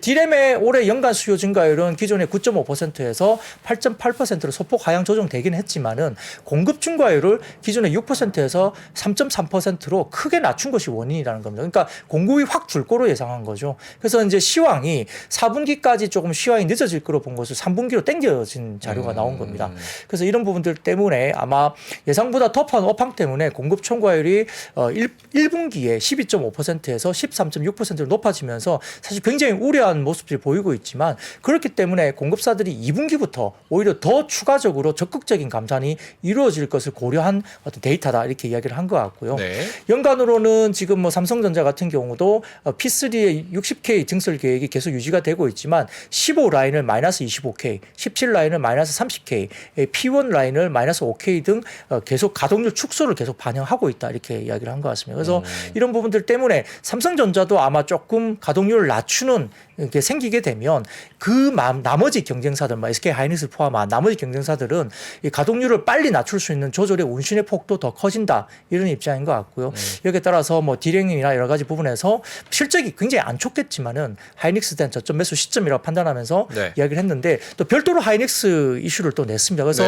디램의 올해 연간 수요 증가율은 기존의 9.5%에서 8.8%로 소폭 하향 조정되긴 했지만은 공급 증가율을 기존의 6%에서 3.3%로 크게 낮춘 것이 원인이라는 겁니다. 그러니까 공급이 확 줄 거로 예상한 거죠. 그래서 이제 시황이 4분기까지 조금 시황이 늦어질 거로 본 것을 3분기로 땡겨진 자료가 나온 겁니다. 그래서 이런 부분들 때문에 아마 예상보다 더 업황 때문에 공급 총과율이 1분기에 12.5%에서 13.6%로 높아지면서 사실 굉장히 우려한 모습들이 보이고 있지만 그렇기 때문에 공급사들이 2분기부터 오히려 더 추가적으로 적극적인 감산이 이루어질 것을 고려한 어떤 데이터다 이렇게 이야기를 한 것 같고요. 네. 연간으로는 지금 뭐 삼성전자 같은 경우도 P3의 60K 증설 계획이 계속 유지가 되고 있지만 15 라인을 마이너스 25K, 17 라인을 마이너스 30K, P1 라인을 마이너스 5K 등 계속 가동률 축소를 계속 반영하고 있다 이렇게 이야기를 한 것 같습니다. 그래서 이런 부분들 때문에 삼성전자도 아마 조금 가동률을 낮추는 게 생기게 되면 그 나머지 경쟁사들, SK 하이닉스 포함한 나머지 경쟁사들은 이 가동률을 빨리 낮출 수 있는 조절의 운신의 폭도 더 커진다 이런 입장인 것 같고요. 여기에 따라서 뭐 디램이나 여러 가지 부분에서 실적이 굉장히 안 좋겠지만은 하이닉스에 대한 저점 매수 시점이라고 판단하면서 이야기를 했는데 또 별도로 하이닉스 이슈를 또 냈습니다. 그래서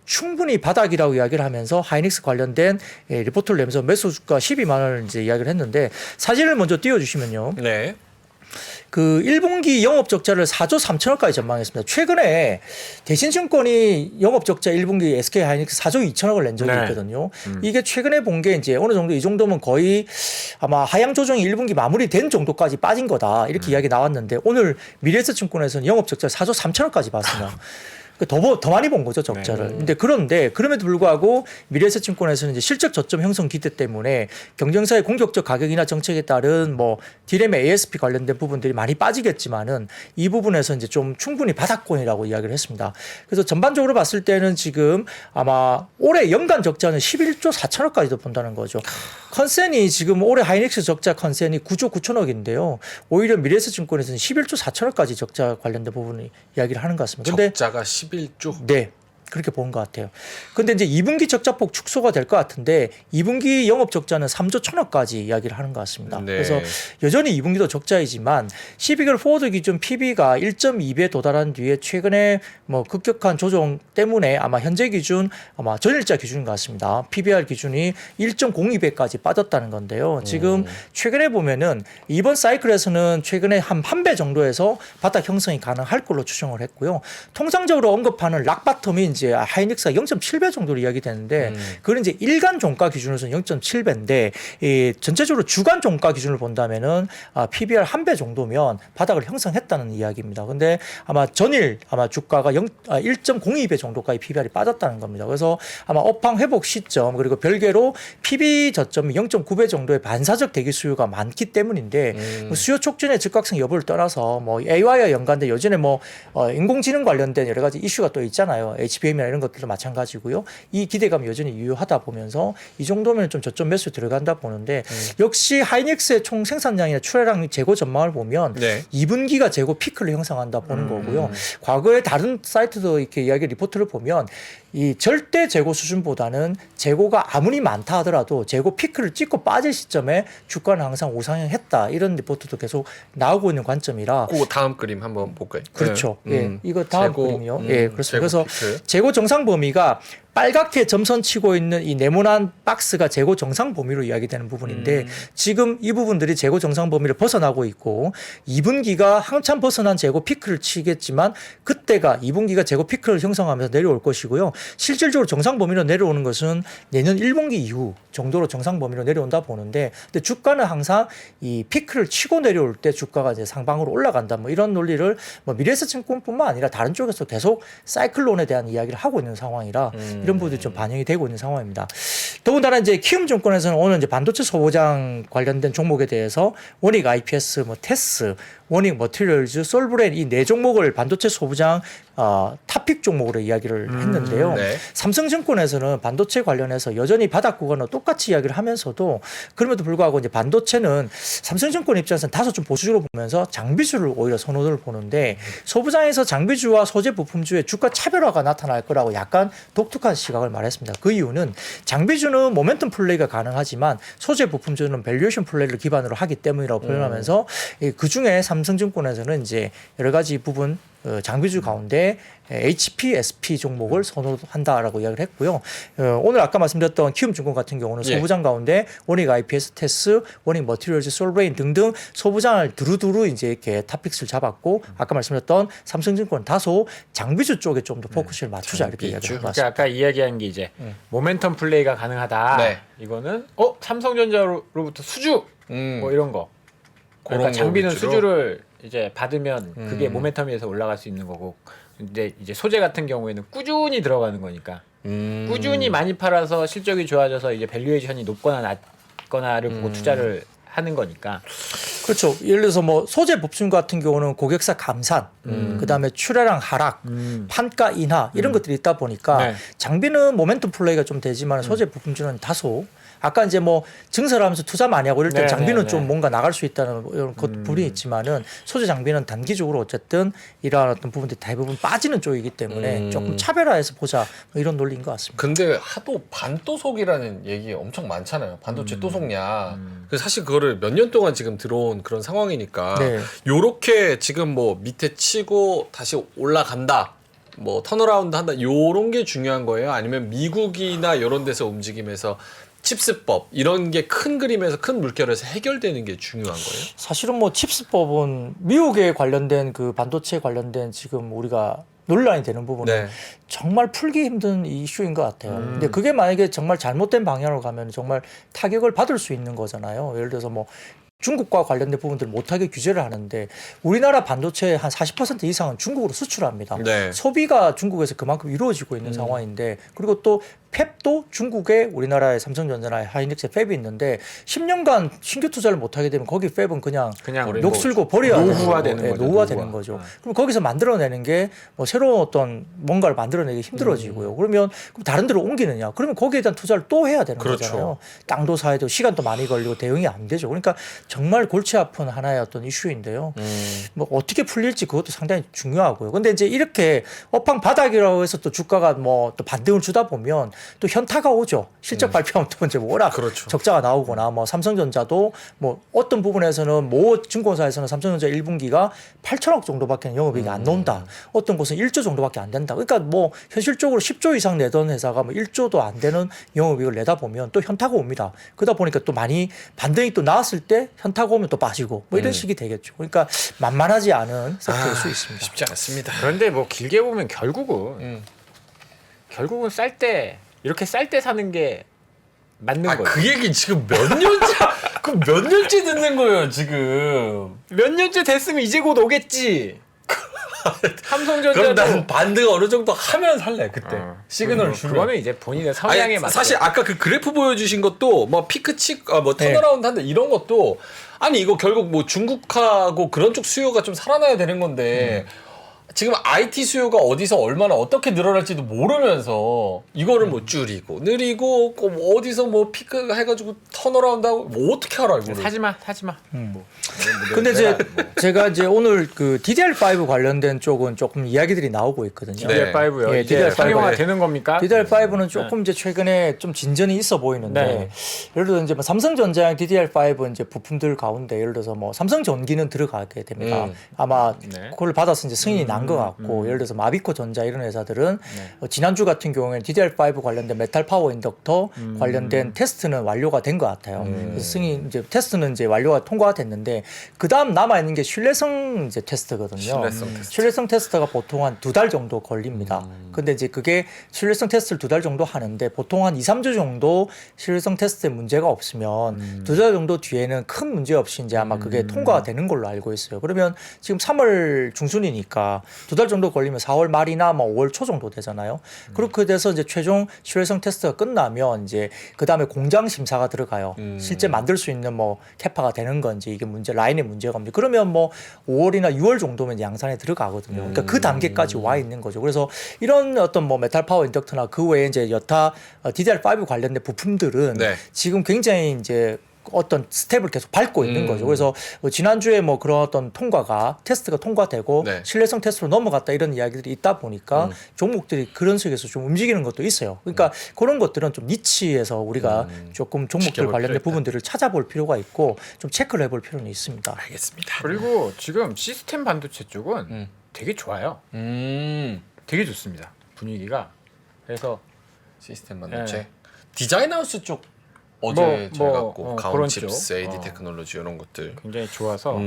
충분히 바닥이라고 이야기를 하면서 하이닉스 관련된 리포트를 내면서 매수가 12만 원을 이제 이야기를 했는데 사진을 먼저 띄워주시면요. 네. 그 1분기 영업 적자를 4조 3천억까지 전망했습니다. 최근에 대신증권이 영업 적자 1분기 SK 하이닉스 4조 2천억을 낸 적이 있거든요. 이게 최근에 본 게 이제 어느 정도 이 정도면 거의 아마 하향 조정이 1분기 마무리된 정도까지 빠진 거다. 이렇게 이야기 나왔는데 오늘 미래에셋증권에서는 영업 적자 4조 3천억까지 봤습니다. 더 많이 본 거죠, 적자를. 그런데 그럼에도 불구하고 미래에셋증권에서는 이제 실적 저점 형성 기대 때문에 경쟁사의 공격적 가격이나 정책에 따른 뭐 디램의 ASP 관련된 부분들이 많이 빠지겠지만은 이 부분에서 이제 좀 충분히 바닥권이라고 이야기를 했습니다. 그래서 전반적으로 봤을 때는 지금 아마 올해 연간 적자는 11조 4천억까지도 본다는 거죠. 컨센이 지금 올해 하이닉스 적자 컨센이 9조 9천억인데요. 오히려 미래에셋증권에서는 11조 4천억까지 적자 관련된 부분을 이야기를 하는 것 같습니다. 근데 적자가 11조. 네. 그렇게 본 것 같아요. 근데 이제 2분기 적자폭 축소가 될 것 같은데 2분기 영업 적자는 3조 1천억까지 이야기를 하는 것 같습니다. 네. 그래서 여전히 2분기도 적자이지만 12개월 포워드 기준 PB가 1.2배 도달한 뒤에 최근에 뭐 급격한 조정 때문에 아마 현재 기준 아마 전일자 기준인 것 같습니다. PBR 기준이 1.02배까지 빠졌다는 건데요. 지금 최근에 보면은 이번 사이클에서는 최근에 한 배 정도에서 바닥 형성이 가능할 걸로 추정을 했고요. 통상적으로 언급하는 락바텀이 이제 하이닉스가 0.7배 정도로 이야기되는데 그건 이제 일간 종가 기준으로서는 0.7배인데 이 전체적으로 주간 종가 기준을 본다면은 PBR 한 배 정도면 바닥을 형성했다는 이야기입니다. 근데 아마 전일 아마 주가가 1.02배 정도까지 PBR이 빠졌다는 겁니다. 그래서 아마 업황 회복 시점 그리고 별개로 PB 저점이 0.9배 정도의 반사적 대기 수요가 많기 때문인데 뭐 수요 촉진의 즉각성 여부를 떠나서 뭐 AI와 연관된 요즘에 뭐 인공지능 관련된 여러 가지 이슈가 또 있잖아요. HBM이나 이런 것들도 마찬가지고요. 이 기대감이 여전히 유효하다 보면서 이 정도면 좀 저점 매수 들어간다 보는데 역시 하이닉스의 총 생산량이나 출하량 재고 전망을 보면 네. 2분기가 재고 피크를 형성한다 보는 거고요. 과거에 다른 사이트도 이렇게 이야기 리포트를 보면 이 절대 재고 수준보다는 재고가 아무리 많다 하더라도 재고 피크를 찍고 빠질 시점에 주가는 항상 우상향했다 이런 리포트도 계속 나오고 있는 관점이라 그 다음 그림 한번 볼까요? 그렇죠. 네. 예, 이거 다음 재고, 그림이요. 예, 그렇습니다. 재고 그래서 피크. 재고 정상 범위가 빨갛게 점선 치고 있는 이 네모난 박스가 재고 정상 범위로 이야기되는 부분인데 지금 이 부분들이 재고 정상 범위를 벗어나고 있고 2분기가 한참 벗어난 재고 피크를 치겠지만 그때가 2분기가 재고 피크를 형성하면서 내려올 것이고요. 실질적으로 정상 범위로 내려오는 것은 내년 1분기 이후 정도로 정상 범위로 내려온다 보는데 근데 주가는 항상 이 피크를 치고 내려올 때 주가가 이제 상방으로 올라간다 뭐 이런 논리를 뭐 미래에셋증권뿐만 아니라 다른 쪽에서 계속 사이클론에 대한 이야기를 하고 있는 상황이라 이런 부분들이 좀 반영이 되고 있는 상황입니다. 더군다나 이제 키움증권에서는 오늘 이제 반도체 소보장 관련된 종목에 대해서 원익 IPS, 뭐 테스, 원익 머티리얼즈, 솔브렌 이 네 종목을 반도체 소부장 탑픽 종목으로 이야기를 했는데요. 네. 삼성증권에서는 반도체 관련해서 여전히 바닥 구간으로 똑같이 이야기를 하면서도 그럼에도 불구하고 이제 반도체는 삼성증권 입장에서는 다소 좀 보수적으로 보면서 장비주를 오히려 선호를 보는데 소부장에서 장비주와 소재 부품주의 주가 차별화가 나타날 거라고 약간 독특한 시각을 말했습니다. 그 이유는 장비주는 모멘텀 플레이가 가능하지만 소재 부품주는 밸류에이션 플레이를 기반으로 하기 때문이라고 표현하면서 그 중에 삼성증권에서는 이제 여러 가지 부분 장비주 가운데 HPSP 종목을 선호한다라고 이야기를 했고요. 오늘 아까 말씀드렸던 키움증권 같은 경우는 소부장 가운데 원익 IPS, 테스, 원익 머티리얼즈, 솔브레인 등등 소부장을 두루두루 이제 이렇게 탑픽스를 잡았고 아까 말씀드렸던 삼성증권 다소 장비주 쪽에 좀 더 포커스를 맞추자 이렇게 이야기를 한 것 그러니까 같습니다. 아까 이야기한 게 이제 모멘텀 플레이가 가능하다. 네. 이거는 삼성전자로부터 수주 뭐 이런 거. 그러니까 그런 장비는 거 위주로? 수주를 이제 받으면 그게 모멘텀에서 올라갈 수 있는 거고. 근데 이제 소재 같은 경우에는 꾸준히 들어가는 거니까 꾸준히 많이 팔아서 실적이 좋아져서 이제 밸류에이션이 높거나 낮거나를 보고 투자를 하는 거니까. 그렇죠. 예를 들어서 뭐 소재 부품 같은 경우는 고객사 감산, 그다음에 출하량 하락, 판가 인하 이런 것들이 있다 보니까 네. 장비는 모멘텀 플레이가 좀 되지만 소재 부품주는 다소 아까 이제 뭐 증설을 하면서 투자 많이 하고 이럴 때 네, 장비는 네, 좀 네. 뭔가 나갈 수 있다는 이런 부분이 있지만은 소재 장비는 단기적으로 어쨌든 이러한 어떤 부분들이 대부분 빠지는 쪽이기 때문에 조금 차별화해서 보자 뭐 이런 논리인 것 같습니다. 근데 하도 반도속이라는 얘기 엄청 많잖아요. 반도체 또속냐. 그래서 사실 그거를 몇 년 동안 지금 들어온 그런 상황이니까 네. 요렇게 지금 뭐 밑에 치고 다시 올라간다. 뭐 턴어라운드 한다. 요런 게 중요한 거예요? 아니면 미국이나 이런 데서 움직임에서 칩스법 이런 게 큰 그림에서 큰 물결에서 해결되는 게 중요한 거예요? 사실은 뭐 칩스법은 미국에 관련된 그 반도체 관련된 지금 우리가 논란이 되는 부분은 네. 정말 풀기 힘든 이슈인 것 같아요. 근데 그게 만약에 정말 잘못된 방향으로 가면 정말 타격을 받을 수 있는 거잖아요. 예를 들어서 뭐 중국과 관련된 부분들을 못하게 규제를 하는데 우리나라 반도체 한 40% 이상은 중국으로 수출합니다. 네. 소비가 중국에서 그만큼 이루어지고 있는 상황인데 그리고 또 팹도 중국에 우리나라의 삼성전자나 하이닉스의 팹이 있는데 10년간 신규 투자를 못하게 되면 거기 팹은 그냥 녹슬고 버려야 노후화되는 거죠. 노후화되는 거죠. 그럼 거기서 만들어내는 게 뭐 새로운 어떤 뭔가를 만들어내기 힘들어지고요. 그럼 다른 데로 옮기느냐? 그러면 거기에 대한 투자를 또 해야 되는 그렇죠. 거잖아요. 땅도 사야 되고 시간도 많이 걸리고 대응이 안 되죠. 그러니까 정말 골치 아픈 하나의 어떤 이슈인데요. 뭐 어떻게 풀릴지 그것도 상당히 중요하고요. 근데 이제 이렇게 업황 바닥이라고 해서 또 주가가 뭐 또 반등을 주다 보면 또 현타가 오죠. 실적 발표하면 또 이제 워낙 그렇죠. 적자가 나오거나 뭐 삼성전자도 뭐 어떤 부분에서는 모 증권사에서는 삼성전자 1분기가 8천억 정도밖에 영업이익이 안 나온다. 어떤 곳은 1조 정도밖에 안 된다. 그러니까 뭐 현실적으로 10조 이상 내던 회사가 뭐 1조도 안 되는 영업이익을 내다 보면 또 현타가 옵니다. 그러다 보니까 또 많이 반등이 또 나왔을 때 현타가 오면 또 빠지고 뭐 이런 식이 되겠죠. 그러니까 만만하지 않은 섹터일 수 있습니다. 쉽지 않습니다. 그런데 뭐 길게 보면 결국은 쌀 때 이렇게 쌀 때 사는 게 맞는 거예요. 그 얘기 지금 몇 년째 몇 년째 듣는 거예요 지금. 몇 년째 됐으면 이제 곧 오겠지. 그럼 삼성전자도 난 반등 어느 정도 하면 살래 그때 시그널 주면. 그거는 이제 본인의 성향에 맞게. 사실 아까 그 그래프 보여주신 것도 뭐 피크치 뭐 턴어라운드 한다 이런 것도 아니 이거 결국 뭐 중국하고 그런 쪽 수요가 좀 살아나야 되는 건데 지금 IT 수요가 어디서 얼마나 어떻게 늘어날지도 모르면서 이거를 뭐 줄이고 느리고 뭐 어디서 뭐 피크 해가지고 턴어라운드하고 뭐 어떻게 알아 이거를. 사지 마. 뭐. 근데 이제 제가 이제 오늘 그 DDR5 관련된 쪽은 조금 이야기들이 나오고 있거든요. 네. DDR5요. 예, 이제 DDR5 상용화 되는 겁니까? DDR5는 조금 이제 최근에 좀 진전이 있어 보이는데 네. 예를 들어 이제 뭐 삼성전자랑 DDR5 이제 부품들 가운데 예를 들어서 뭐 삼성전기는 들어가게 됩니다. 아마 네. 그걸 받아서 이제 승인이 난 것 같고 예를 들어서 마비코 전자 이런 회사들은 지난주 같은 경우에는 DDR5 관련된 메탈 파워 인덕터 관련된 테스트는 완료가 된 것 같아요. 그래서 승인 이제 테스트는 이제 완료가 통과가 됐는데 그 다음 남아 있는 게 신뢰성 이제 테스트거든요. 신뢰성 테스트가 보통 한 2달 정도 걸립니다. 근데 이제 그게 신뢰성 테스트를 2달 정도 하는데 보통 한 2, 3주 정도 신뢰성 테스트에 문제가 없으면 2달 정도 뒤에는 큰 문제 없이 이제 아마 그게 통과가 되는 걸로 알고 있어요. 그러면 지금 3월 중순이니까 2달 정도 걸리면 4월 말이나 뭐 5월 초 정도 되잖아요. 그렇게 돼서 이제 최종 신뢰성 테스트가 끝나면 이제 그 다음에 공장 심사가 들어가요. 실제 만들 수 있는 뭐 캐파가 되는 건지 이게 문제 라인의 문제가 없는지 그러면 뭐 5월이나 6월 정도면 양산에 들어가거든요. 그러니까 그 단계까지 와 있는 거죠. 그래서 이런 어떤 뭐 메탈 파워 인덕터나 그 외에 이제 여타 DDR5 관련된 부품들은 네. 지금 굉장히 이제 어떤 스텝을 계속 밟고 있는 거죠. 그래서 지난주에 뭐 그런 어떤 테스트가 통과되고 네. 신뢰성 테스트로 넘어갔다 이런 이야기들이 있다 보니까 종목들이 그런 식에서 좀 움직이는 것도 있어요. 그러니까 그런 것들은 좀 니치에서 우리가 조금 종목들 지켜볼 관련된 필요가 부분들을 찾아볼 필요가 있고 좀 체크를 해볼 필요는 있습니다. 알겠습니다. 그리고 지금 시스템 반도체 쪽은 되게 좋아요. 되게 좋습니다. 분위기가. 그래서 시스템 반도체 디자인하우스 쪽 어제 잘 갔고 가온칩스, AD 테크놀로지 이런 것들 굉장히 좋아서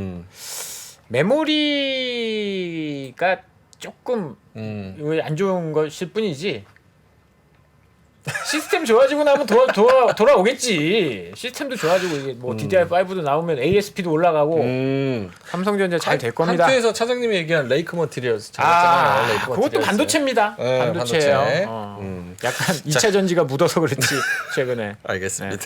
메모리가 조금 안 좋은 것일 뿐이지 시스템 좋아지고 나면 돌아오겠지. 시스템도 좋아지고 이게 뭐 DDR5도 나오면 ASP도 올라가고 삼성전자 잘 될 겁니다. 한투에서 차장님이 얘기한 레이크 머티리얼스 잘했잖아요. 레이크 그것도 머티리얼스. 반도체입니다. 네, 반도체예요. 반도체. 약간 2차 전지가 묻어서 그렇지 최근에. 알겠습니다.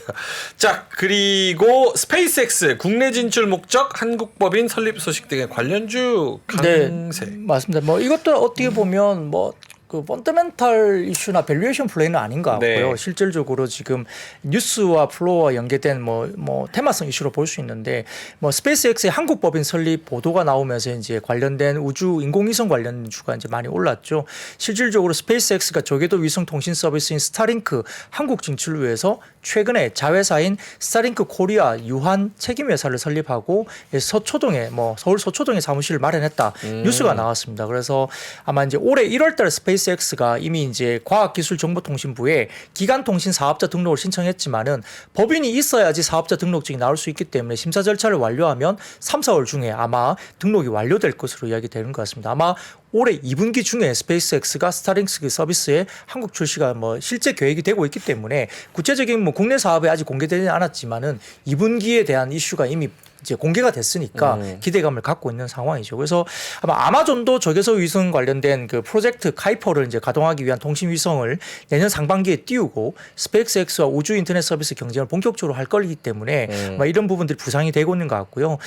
자 그리고 스페이스X 국내 진출 목적 한국법인 설립 소식 등의 관련주 강세. 네, 맞습니다. 뭐 이것도 어떻게 보면 뭐 그 펀더멘탈 이슈나 밸류에이션 플레이는 아닌 것 같고요. 네. 실질적으로 지금 뉴스와 플로어와 연계된 뭐 테마성 이슈로 볼 수 있는데 뭐 스페이스X의 한국 법인 설립 보도가 나오면서 이제 관련된 우주 인공위성 관련주가 이제 많이 올랐죠. 실질적으로 스페이스X가 저궤도 위성 통신 서비스인 스타링크 한국 진출을 위해서 최근에 자회사인 스타링크 코리아 유한 책임 회사를 설립하고 서초동에 뭐 서울 서초동에 사무실을 마련했다 뉴스가 나왔습니다. 그래서 아마 이제 올해 1월달 스페이스X가 이미 이제 과학기술정보통신부에 기간통신 사업자 등록을 신청했지만은 법인이 있어야지 사업자 등록증이 나올 수 있기 때문에 심사 절차를 완료하면 3, 4월 중에 아마 등록이 완료될 것으로 이야기되는 것 같습니다. 아마 올해 2분기 중에 스페이스X가 스타링스 서비스의 한국 출시가 뭐 실제 계획이 되고 있기 때문에 구체적인 뭐 국내 사업에 아직 공개되지 않았지만은 2분기에 대한 이슈가 이미 이제 공개가 됐으니까 기대감을 갖고 있는 상황이죠. 그래서 아마 아마존도 적외선 위성 관련된 그 프로젝트 카이퍼를 이제 가동하기 위한 통신 위성을 내년 상반기에 띄우고 스페이스X와 우주 인터넷 서비스 경쟁을 본격적으로 할 거기 때문에 뭐 이런 부분들이 부상이 되고 있는 것 같고요.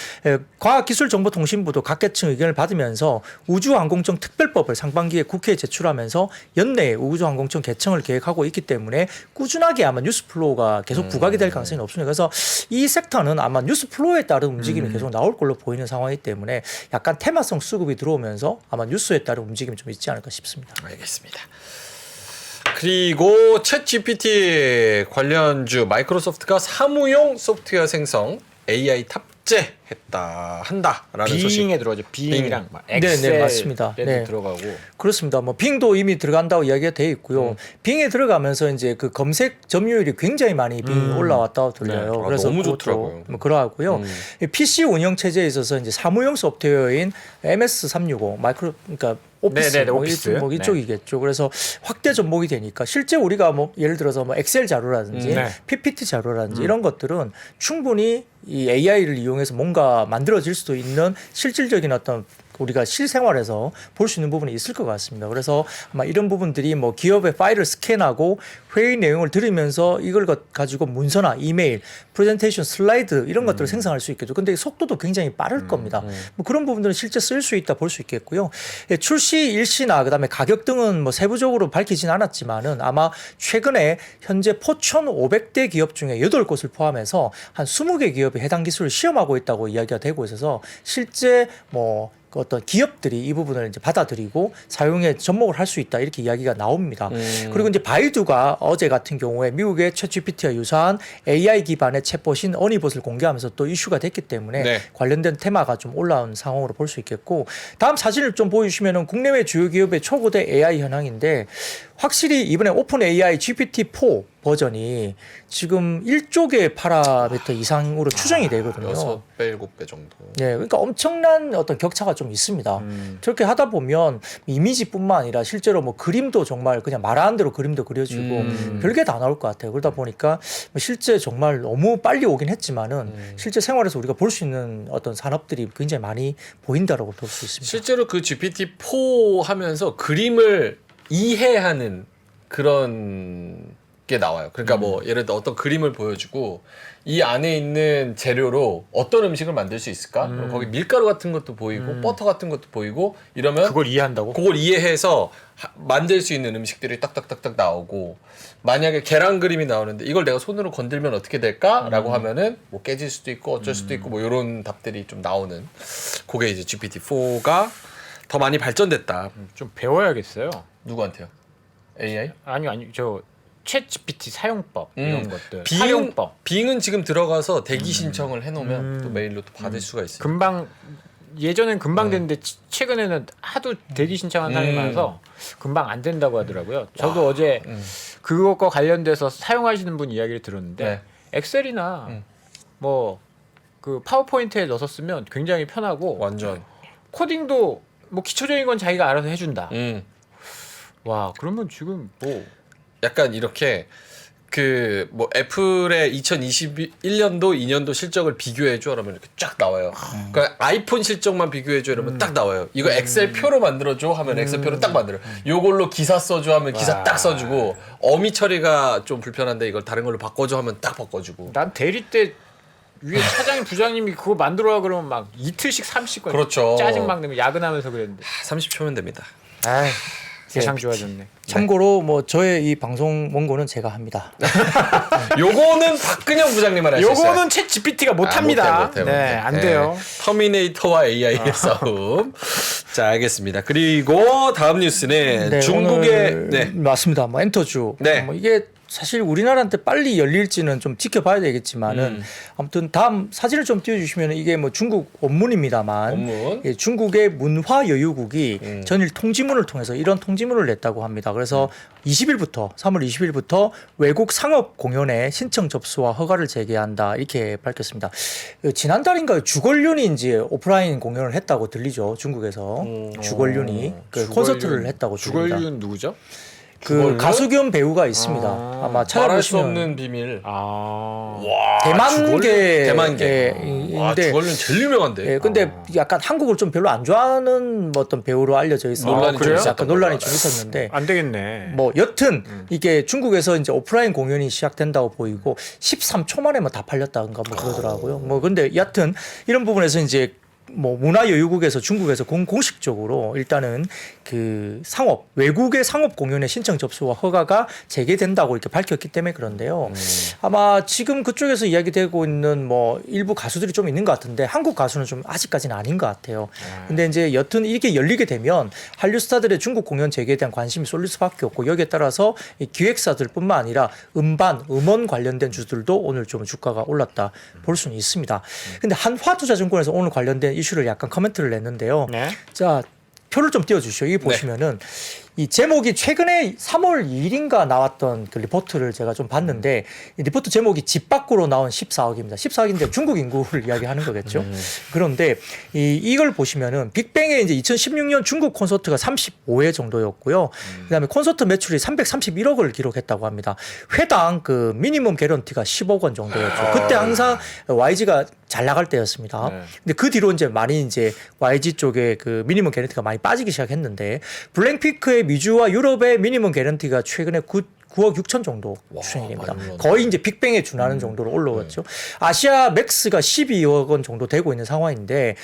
과학기술정보통신부도 각 계층 의견을 받으면서 우주항공청 특별법을 상반기에 국회에 제출하면서 연내에 우주항공청 개청을 계획하고 있기 때문에 꾸준하게 아마 뉴스 플로우가 계속 부각이 될 가능성이 높습니다. 그래서 이 섹터는 아마 뉴스 플로우에 따른 움직임이 계속 나올 걸로 보이는 상황이기 때문에 약간 테마성 수급이 들어오면서 아마 뉴스에 따른 움직임이 좀 있지 않을까 싶습니다. 알겠습니다. 그리고 챗 GPT 관련주 마이크로소프트가 사무용 소프트웨어 생성 AI 한다라는 소식. 빙에 들어가죠. 빙이랑 막 엑셀 네, 맞습니다. 네. 들어가고. 그렇습니다. 뭐 빙도 이미 들어간다고 이야기가 돼 있고요. 빙에 들어가면서 이제 그 검색 점유율이 굉장히 많이 빙이 올라왔다고 들려요. 네. 아, 그래서 너무 그것도 좋더라고요. 뭐 그러하고요. PC 운영 체제에 있어서 이제 사무용 소프트웨어인 MS365 마이크로 그러니까 오피스, 네네, 오피스. 뭐 이쪽이겠죠. 그래서 확대 접목이 되니까 실제 우리가 뭐 예를 들어서 뭐 엑셀 자료라든지 네. PPT 자료라든지 이런 것들은 충분히 이 AI를 이용해서 뭔가 만들어질 수도 있는 실질적인 어떤 우리가 실생활에서 볼 수 있는 부분이 있을 것 같습니다. 그래서 아마 이런 부분들이 뭐 기업의 파일을 스캔하고 회의 내용을 들으면서 이걸 가지고 문서나 이메일, 프레젠테이션, 슬라이드 이런 것들을 생성할 수 있겠죠. 근데 속도도 굉장히 빠를 겁니다. 뭐 그런 부분들은 실제 쓸 수 있다 볼 수 있겠고요. 예, 출시 일시나 그다음에 가격 등은 뭐 세부적으로 밝히진 않았지만은 아마 최근에 현재 포천 500대 기업 중에 8곳을 포함해서 한 20개 기업이 해당 기술을 시험하고 있다고 이야기가 되고 있어서 실제 뭐 그 어떤 기업들이 이 부분을 이제 받아들이고 사용에 접목을 할 수 있다 이렇게 이야기가 나옵니다. 그리고 이제 바이두가 어제 같은 경우에 미국의 챗GPT와 유사한 AI 기반의 챗봇인 어니봇을 공개하면서 또 이슈가 됐기 때문에 네. 관련된 테마가 좀 올라온 상황으로 볼 수 있겠고 다음 사진을 좀 보여주시면은 국내외 주요 기업의 초고대 AI 현황인데 확실히 이번에 오픈 AI GPT-4 버전이 지금 1조 개 파라미터 이상으로 추정이 되거든요. 6배, 7배 정도. 네, 그러니까 엄청난 어떤 격차가 좀 있습니다. 저렇게 하다 보면 이미지뿐만 아니라 실제로 뭐 그림도 정말 그냥 말하는 대로 그림도 그려지고 별게 다 나올 것 같아요. 그러다 보니까 실제 정말 너무 빨리 오긴 했지만은 실제 생활에서 우리가 볼 수 있는 어떤 산업들이 굉장히 많이 보인다라고 볼 수 있습니다. 실제로 그 GPT-4 하면서 그림을 이해하는 그런 게 나와요. 그러니까 뭐 예를 들어 어떤 그림을 보여주고 이 안에 있는 재료로 어떤 음식을 만들 수 있을까? 거기 밀가루 같은 것도 보이고 버터 같은 것도 보이고 이러면 그걸 이해한다고? 그걸 이해해서 만들 수 있는 음식들이 딱딱딱딱 나오고 만약에 계란 그림이 나오는데 이걸 내가 손으로 건들면 어떻게 될까라고 하면은 뭐 깨질 수도 있고 어쩔 수도 있고 뭐 이런 답들이 좀 나오는 그게 이제 GPT-4가 더 많이 발전됐다. 좀 배워야겠어요. 누구한테요? AI? 아니 저 챗GPT 사용법 이런 것들. 빙, 사용법. 빙은 지금 들어가서 대기 신청을 해놓으면 또 메일로 또 받을 수가 있어요. 금방 예전엔 금방 됐는데 최근에는 하도 대기 신청한 사람이 많아서 금방 안 된다고 하더라고요. 저도 어제 그것과 관련돼서 사용하시는 분 이야기를 들었는데 네. 엑셀이나 뭐 그 파워포인트에 넣어서 쓰면 굉장히 편하고 완전. 코딩도 뭐 기초적인 건 자기가 알아서 해준다. 와 그러면 지금 뭐 약간 이렇게 그 뭐 애플의 2021년도 2년도 실적을 비교해줘 그러면 이렇게 쫙 나와요. 그러니까 아이폰 실적만 비교해줘 이러면 딱 나와요. 이거 엑셀 표로 만들어줘 하면 엑셀 표로 딱 만들어. 요걸로 기사 써줘 하면 기사 딱 써주고 어미 처리가 좀 불편한데 이걸 다른 걸로 바꿔줘 하면 딱 바꿔주고. 난 대리 때 위에 차장 부장님이 그거 만들어라 그러면 막 이틀씩 30건 그렇죠. 짜증 막 내면 야근하면서 그랬는데 30초면 됩니다. 아이 세상 좋아졌네. 참고로 뭐 저의 이 방송 원고는 제가 합니다. 요거는 박근영 부장님만 할 수 있어요. 요거는 챗 GPT가 못합니다. 못해. 네, 안 돼요. 터미네이터와 AI의 싸움. 자, 알겠습니다. 그리고 다음 뉴스는 네, 중국의 오늘 맞습니다. 뭐 엔터주. 네. 뭐 이게 사실 우리나라한테 빨리 열릴지는 좀 지켜봐야 되겠지만은 아무튼 다음 사진을 좀 띄워주시면 이게 뭐 중국 원문입니다만 원문. 예, 중국의 문화여유국이 전일 통지문을 통해서 이런 통지문을 냈다고 합니다. 그래서 20일부터 3월 20일부터 외국 상업 공연에 신청 접수와 허가를 재개한다 이렇게 밝혔습니다. 지난달인가요? 주걸륜이 이제 오프라인 공연을 했다고 들리죠. 중국에서 주걸륜이 그 콘서트를 했다고 들립니다. 주걸륜 누구죠? 그 주걸륜? 가수 겸 배우가 있습니다. 아마 말할 수 찾아보시면 없는 비밀. 아. 와, 대만계 대만계. 와, 인데 주걸륜 제일 유명한데. 예, 근데 약간 한국을 좀 별로 안 좋아하는 뭐 어떤 배우로 알려져 있어서 논란이 좀 그래요? 있었던 약간 논란이 걸로 좀 있었는데 안 되겠네. 뭐 여튼 이게 중국에서 이제 오프라인 공연이 시작된다고 보이고 13초 만에 뭐 다 팔렸다든가 뭐 그러더라고요. 뭐 근데 여튼 이런 부분에서 이제 뭐 문화여유국에서 중국에서 공식적으로 일단은 그 상업 외국의 상업 공연의 신청 접수와 허가가 재개된다고 이렇게 밝혔기 때문에 그런데요. 아마 지금 그쪽에서 이야기되고 있는 뭐 일부 가수들이 좀 있는 것 같은데 한국 가수는 좀 아직까지는 아닌 것 같아요. 근데 이제 여튼 이렇게 열리게 되면 한류 스타들의 중국 공연 재개에 대한 관심이 쏠릴 수밖에 없고 여기에 따라서 이 기획사들뿐만 아니라 음원 관련된 주들도 오늘 좀 주가가 올랐다 볼 수는 있습니다. 근데 한화투자증권에서 오늘 관련된 이슈를 약간 커멘트를 냈는데요. 네. 자, 표를 좀 띄워주시죠. 이 보시면은 이 제목이 최근에 3월 2일인가 나왔던 그 리포트를 제가 좀 봤는데 이 리포트 제목이 집 밖으로 나온 14억입니다. 14억인데 중국 인구를 이야기하는 거겠죠. 그런데 이걸 보시면은 빅뱅의 이제 2016년 중국 콘서트가 35회 정도였고요. 그다음에 콘서트 매출이 331억을 기록했다고 합니다. 회당 그 미니멈 개런티가 10억 원 정도였죠. 그때 항상 YG가 잘 나갈 때였습니다. 네. 근데 그 뒤로 이제 많이 이제 YG 쪽에 그 미니멈 개런티가 많이 빠지기 시작했는데 블랙핑크의 미주와 유럽의 미니멈 개런티가 최근에 9억 6천 정도 수준입니다. 많이 올랐네. 거의 이제 빅뱅에 준하는 정도로 올라왔죠. 아시아 맥스가 12억 원 정도 되고 있는 상황인데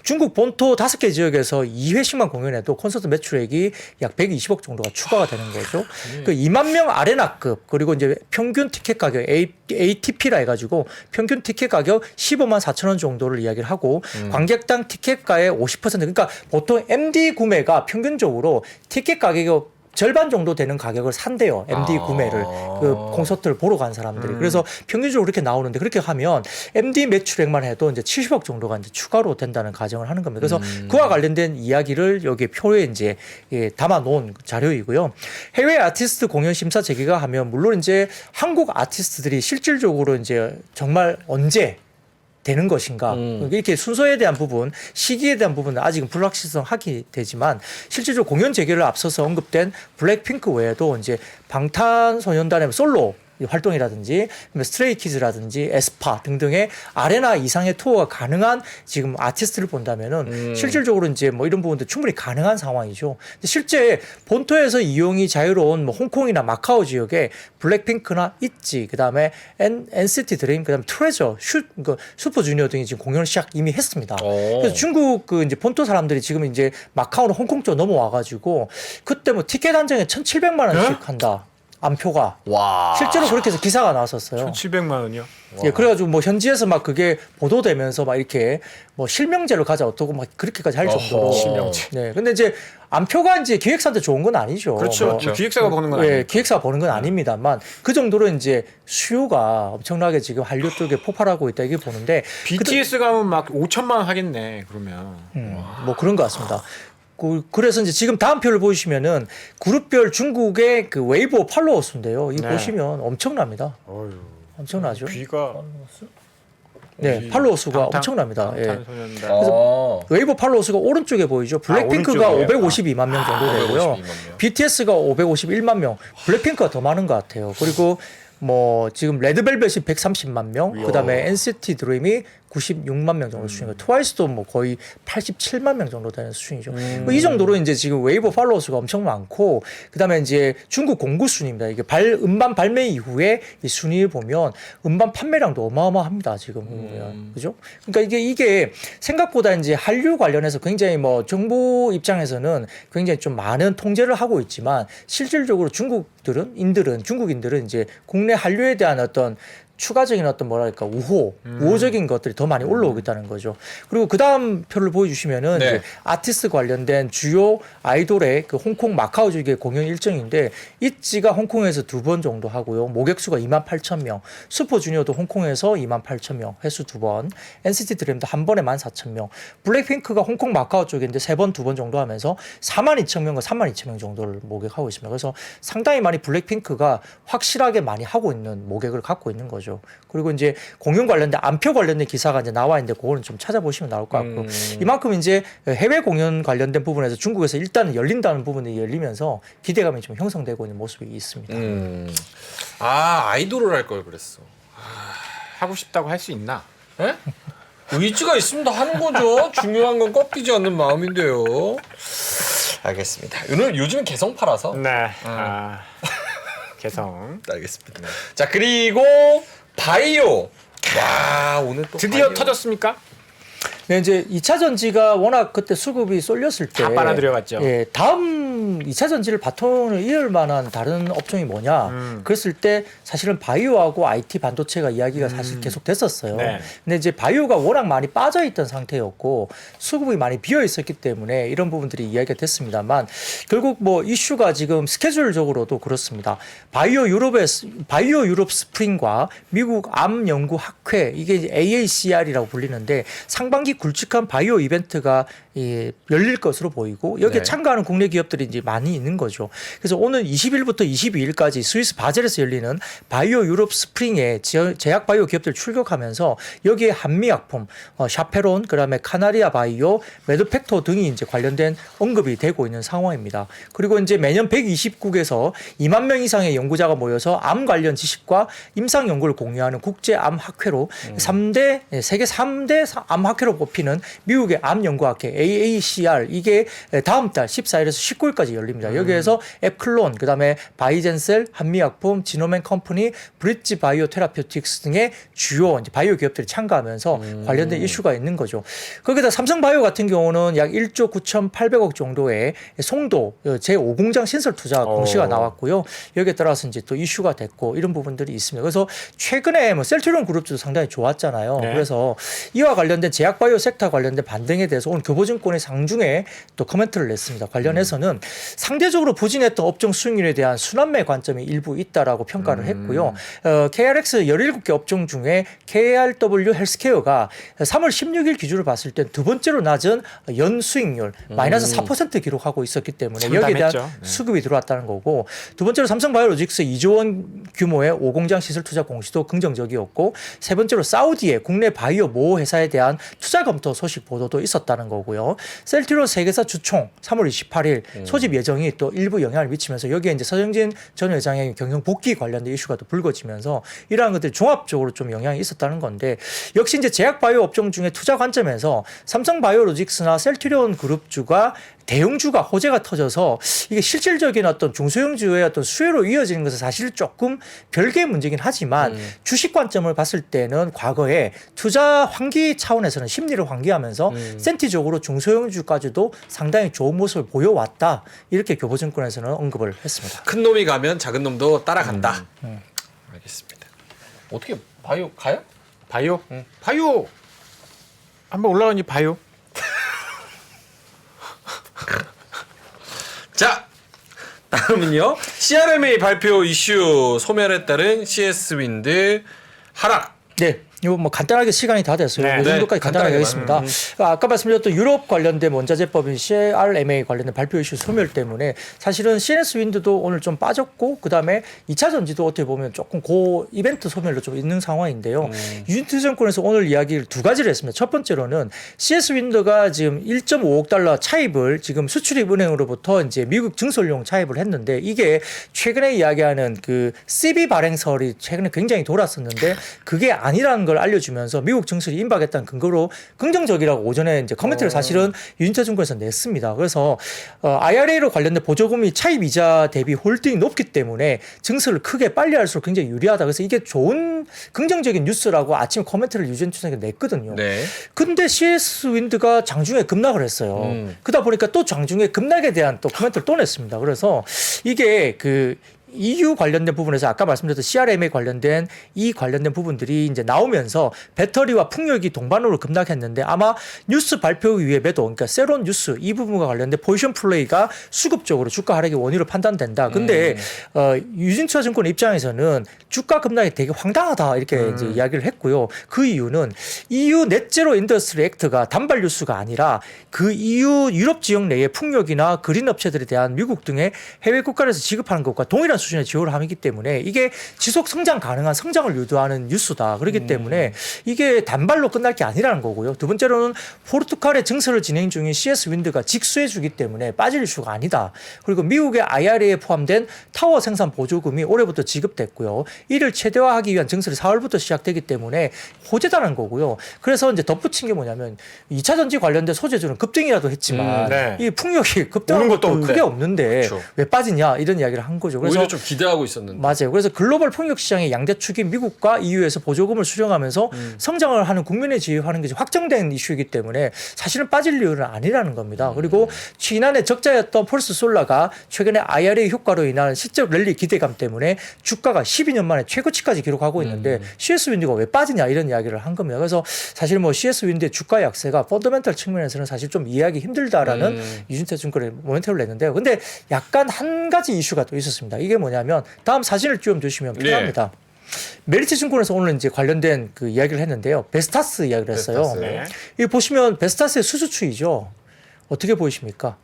중국 본토 5개 지역에서 2회씩만 공연해도 콘서트 매출액이 약 120억 정도가 추가가 되는 거죠. 그 2만 명 아레나급 그리고 이제 평균 티켓 가격 ATP라 해가지고 평균 티켓 가격 15만 4천 원 정도를 이야기를 하고 관객당 티켓가의 50% 그러니까 보통 MD 구매가 평균적으로 티켓 가격이 절반 정도 되는 가격을 산대요. MD 구매를 그 콘서트를 보러 간 사람들이. 그래서 평균적으로 그렇게 나오는데 그렇게 하면 MD 매출액만 해도 이제 70억 정도가 이제 추가로 된다는 가정을 하는 겁니다. 그래서 그와 관련된 이야기를 여기 표에 이제 담아 놓은 자료이고요. 해외 아티스트 공연 심사 재개가 하면 물론 이제 한국 아티스트들이 실질적으로 이제 정말 언제 되는 것인가 이렇게 순서에 대한 부분 시기에 대한 부분은 아직은 불확실성하게 되지만 실질적으로 공연 재개를 앞서서 언급된 블랙핑크 외에도 이제 방탄소년단의 솔로 활동이라든지 스트레이키즈라든지 에스파 등등의 아레나 이상의 투어가 가능한 지금 아티스트를 본다면은 실질적으로 이제 뭐 이런 부분도 충분히 가능한 상황이죠. 근데 실제 본토에서 이용이 자유로운 뭐 홍콩이나 마카오 지역에 블랙핑크나 있지, 그다음에 NCT 드림, 그다음에 트레저, 슈퍼주니어 등이 지금 공연을 시작 이미 했습니다. 그래서 중국 그 이제 본토 사람들이 지금 이제 마카오나 홍콩 쪽 넘어와가지고 그때 뭐 티켓 한 장에 1,700만 원씩 한다. 안표가 와. 실제로 그렇게 해서 기사가 나왔었어요. 1,700만 원이요? 예, 그래가지고 뭐 현지에서 막 그게 보도되면서 막 이렇게 뭐 실명제로 가자 어떠고 막 그렇게까지 할 정도로. 실명제. 네, 근데 이제 안표가 이제 기획사한테 좋은 건 아니죠. 그렇죠. 뭐, 기획사가 보는 건 예, 아니에요. 기획사가 버는 건 아닙니다만 그 정도로 이제 수요가 엄청나게 지금 한류 쪽에 폭발하고 있다 이게 보는데 BTS 가면 막 5천만 원 하겠네. 그러면. 뭐 그런 것 같습니다. 그래서 이제 지금 다음 표를 보시면은 그룹별 중국의 그 웨이보 팔로워 수인데요. 이 네. 보시면 엄청납니다. 어휴. 엄청나죠. 귀가 네, 팔로워 수가 엄청납니다. 예. 방탄소년단. 웨이보 팔로워 수가 오른쪽에 보이죠. 블랙핑크가 오른쪽에. 552만 명 정도 되고요. 552만 명. BTS가 551만 명. 블랙핑크가 더 많은 것 같아요. 그리고 뭐 지금 레드벨벳이 130만 명, 그다음에 NCT 드림이 96만 명 정도 수준이고 트와이스도 뭐 거의 87만 명 정도 되는 수준이죠. 이 정도로 이제 지금 웨이보 팔로워 수가 엄청 많고 그다음에 이제 중국 공구 순위입니다. 이게 음반 발매 이후에 이 순위를 보면 음반 판매량도 어마어마합니다. 지금 보면. 그죠? 그러니까 이게 생각보다 이제 한류 관련해서 굉장히 뭐 정부 입장에서는 굉장히 좀 많은 통제를 하고 있지만 실질적으로 중국인들은 이제 국내 한류에 대한 어떤 추가적인 어떤 뭐랄까 우호적인 것들이 더 많이 올라오겠다는 거죠. 그리고 그 다음 표를 보여주시면은 네. 이제 아티스트 관련된 주요 아이돌의 그 홍콩 마카오 지역의 공연 일정인데 있지가 홍콩에서 2번 정도 하고요. 모객수가 28,000명, 슈퍼주니어도 홍콩에서 28,000명, 횟수 2번, NCT 드림도 한 번에 14,000명, 블랙핑크가 홍콩 마카오 쪽인데 3번, 2번 정도 하면서 42,000명과 32,000명 정도를 모객하고 있습니다. 그래서 상당히 많이 블랙핑크가 확실하게 많이 하고 있는 모객을 갖고 있는 거죠. 그리고 이제 공연 관련된 안표 관련된 기사가 이제 나와 있는데 그거는 좀 찾아보시면 나올 것 같고 이만큼 이제 해외 공연 관련된 부분에서 중국에서 일단 열린다는 부분이 열리면서 기대감이 좀 형성되고 있는 모습이 있습니다. 아 아이돌을 할 걸 그랬어. 하고 싶다고 할 수 있나? 에? 의지가 있으면 다 하는 거죠. 중요한 건 꺾이지 않는 마음인데요. 알겠습니다. 오늘 요즘 개성파라서. 네. 개성. 알겠습니다. 자 그리고 바이오. 와 오늘 또 드디어 바이오. 터졌습니까? 네, 이제 2차 전지가 워낙 그때 수급이 쏠렸을 때 다 빨아들여갔죠. 예, 다음 2차 전지를 바톤을 이을 만한 다른 업종이 뭐냐? 그랬을 때 사실은 바이오하고 IT 반도체가 이야기가 사실 계속 됐었어요. 네. 근데 이제 바이오가 워낙 많이 빠져 있던 상태였고 수급이 많이 비어 있었기 때문에 이런 부분들이 이야기가 됐습니다만 결국 뭐 이슈가 지금 스케줄적으로도 그렇습니다. 바이오 유럽 스프링과 미국 암 연구 학회 이게 이제 AACR이라고 불리는데 상반기 굵직한 바이오 이벤트가 열릴 것으로 보이고 여기에 네. 참가하는 국내 기업들이 이제 많이 있는 거죠. 그래서 오늘 20일부터 22일까지 스위스 바젤에서 열리는 바이오 유럽 스프링에 제약 바이오 기업들 출격하면서 여기에 한미약품, 샤페론, 그다음에 카나리아 바이오, 메드팩토 등이 이제 관련된 언급이 되고 있는 상황입니다. 그리고 이제 매년 120국에서 2만 명 이상의 연구자가 모여서 암 관련 지식과 임상 연구를 공유하는 국제 암 학회로 세계 3대 암 학회로 뽑히는 미국의 암 연구학회 AACR 이게 다음 달 14일에서 19일까지 열립니다. 여기에서 앱클론, 그다음에 바이젠셀, 한미약품, 지노맨 컴퍼니, 브릿지 바이오 테라피우틱스 등의 주요 이제 바이오 기업들이 참가하면서 관련된 이슈가 있는 거죠. 거기다 삼성바이오 같은 경우는 약 1조 9,800억 정도의 송도 제5공장 신설 투자 공시가 나왔고요. 여기에 따라서 이제 또 이슈가 됐고 이런 부분들이 있습니다. 그래서 최근에 뭐 셀트리온 그룹도 상당히 좋았잖아요. 네. 그래서 이와 관련된 제약바이오 섹터 관련된 반등에 대해서 오늘 교보증권의 상중에 또 코멘트를 냈습니다. 관련해서는 상대적으로 부진했던 업종 수익률에 대한 순환매 관점이 일부 있다라고 평가를 했고요. KRX 17개 업종 중에 KRW 헬스케어가 3월 16일 기준으로 봤을 때 두 번째로 낮은 연 수익률 마이너스 4% 기록하고 있었기 때문에 여기에 대한 참담했죠. 네. 수급이 들어왔다는 거고 두 번째로 삼성바이오로직스 2조 원 규모의 5공장 시설 투자 공시도 긍정적이었고 세 번째로 사우디의 국내 바이오 모호 회사에 대한 투자 검토 소식 보도도 있었다는 거고요. 셀트리온 세계사 주총 3월 28일 소집 예정이 또 일부 영향을 미치면서 여기에 이제 서정진 전 회장의 경영 복귀 관련된 이슈가 또 불거지면서 이러한 것들이 종합적으로 좀 영향이 있었다는 건데 역시 이제 제약 바이오 업종 중에 투자 관점에서 삼성바이오로직스나 셀트리온 그룹주가 대형주가 호재가 터져서 이게 실질적인 어떤 중소형주의 어떤 수혜로 이어지는 것은 사실 조금 별개의 문제긴 하지만 주식 관점을 봤을 때는 과거에 투자 환기 차원에서는 심리를 환기하면서 센티적으로 중소형주까지도 상당히 좋은 모습을 보여왔다. 이렇게 교보증권에서는 언급을 했습니다. 큰 놈이 가면 작은 놈도 따라간다. 알겠습니다. 어떻게 바이오 가요? 바이오? 바이오 한번 올라가니 바이오? 자 다음은요. CRMA 발표 이슈 소멸에 따른 CS 윈드 하락. 네. 이거 뭐 간단하게 시간이 다 됐어요. 네. 이 정도까지 간단하게 간단하게만. 하겠습니다. 아까 말씀드렸던 유럽 관련된 원자재법인 CRMA 관련된 발표 이슈 소멸 때문에 사실은 CNS 윈드도 오늘 좀 빠졌고 그다음에 2차 전지도 어떻게 보면 조금 고 이벤트 소멸로 좀 있는 상황인데요. 유니트증권에서 오늘 이야기를 두 가지를 했습니다. 첫 번째로는 CS 윈드가 지금 1.5억 달러 차입을 지금 수출입은행으로부터 이제 미국 증설용 차입을 했는데 이게 최근에 이야기하는 그 CB 발행설이 최근에 굉장히 돌았었는데 그게 아니라는 걸 알려주면서 미국 증설이 임박했다는 근거로 긍정적이라고 오전에 이제 커멘트를 사실은 유인터증권에서 냈습니다. 그래서 IRA로 관련된 보조금이 차입 이자 대비 홀딩이 높기 때문에 증설을 크게 빨리 할수록 굉장히 유리하다. 그래서 이게 좋은 긍정적인 뉴스라고 아침에 커멘트를 유진투자가 냈거든요. 네. 근데 CS 윈드가 장중에 급락을 했어요. 그러다 보니까 또 장중에 급락에 대한 또 코멘트를 또 냈습니다. 그래서 이게 그 EU 관련된 부분에서 아까 말씀드렸던 CRM에 관련된 이 관련된 부분들이 이제 나오면서 배터리와 풍력이 동반으로 급락했는데 아마 뉴스 발표 이후에 매도, 그러니까 세론 뉴스 이 부분과 관련된 포지션 플레이가 수급적으로 주가 하락의 원인으로 판단된다. 근데 유진투자증권 입장에서는 주가 급락이 되게 황당하다 이렇게 이제 이야기를 했고요. 그 이유는 EU 넷제로 인더스트리 액트가 단발 뉴스가 아니라 그 EU 유럽 지역 내의 풍력이나 그린 업체들에 대한 미국 등의 해외 국가에서 지급하는 것과 동일한 수준의 지원을 함이기 때문에 이게 지속 성장 가능한 성장을 유도하는 뉴스다. 그렇기 때문에 이게 단발로 끝날 게 아니라는 거고요. 두 번째로는 포르투갈의 증설을 진행 중인 CS 윈드가 직수해 주기 때문에 빠질 이슈가 아니다. 그리고 미국의 IRA에 포함된 타워 생산 보조금이 올해부터 지급됐고요. 이를 최대화하기 위한 증설이 4월부터 시작되기 때문에 호재다는 거고요. 그래서 이제 덧붙인 게 뭐냐면 2차 전지 관련된 소재주는 급등이라도 했지만 네. 이 풍력이 급등한 오른 것도 것도 크게 없는데 그렇죠. 왜 빠지냐 이런 이야기를 한 거죠. 그래서 오히려 좀 기대하고 있었는데. 맞아요. 그래서 글로벌 풍력 시장의 양대 축인 미국과 EU에서 보조금을 수령하면서 성장을 하는 국민의 지휘하는 것이 확정된 이슈이기 때문에 사실은 빠질 이유는 아니라는 겁니다. 그리고 지난해 적자였던 폴스 솔라가 최근에 IRA 효과로 인한 실적 랠리 기대감 때문에 주가가 12년 만에 최고치까지 기록하고 있는데 CS 윈드가 왜 빠지냐 이런 이야기를 한 겁니다. 그래서 사실 뭐 CS 윈드의 주가 약세가 펀더멘털 측면에서는 사실 좀 이해하기 힘들다라는 유진투자증권의 모멘텀을 냈는데요. 근데 약간 한 가지 이슈가 또 있었습니다. 이게 뭐냐면 다음 사진을 띄워 주시면 편합니다. 메리츠 증권에서 오늘 이제 관련된 그 이야기를 했는데요. 베스타스 이야기를 했어요. 베스타스. 네. 이 보시면 베스타스의 수주추이죠. 어떻게 보이십니까?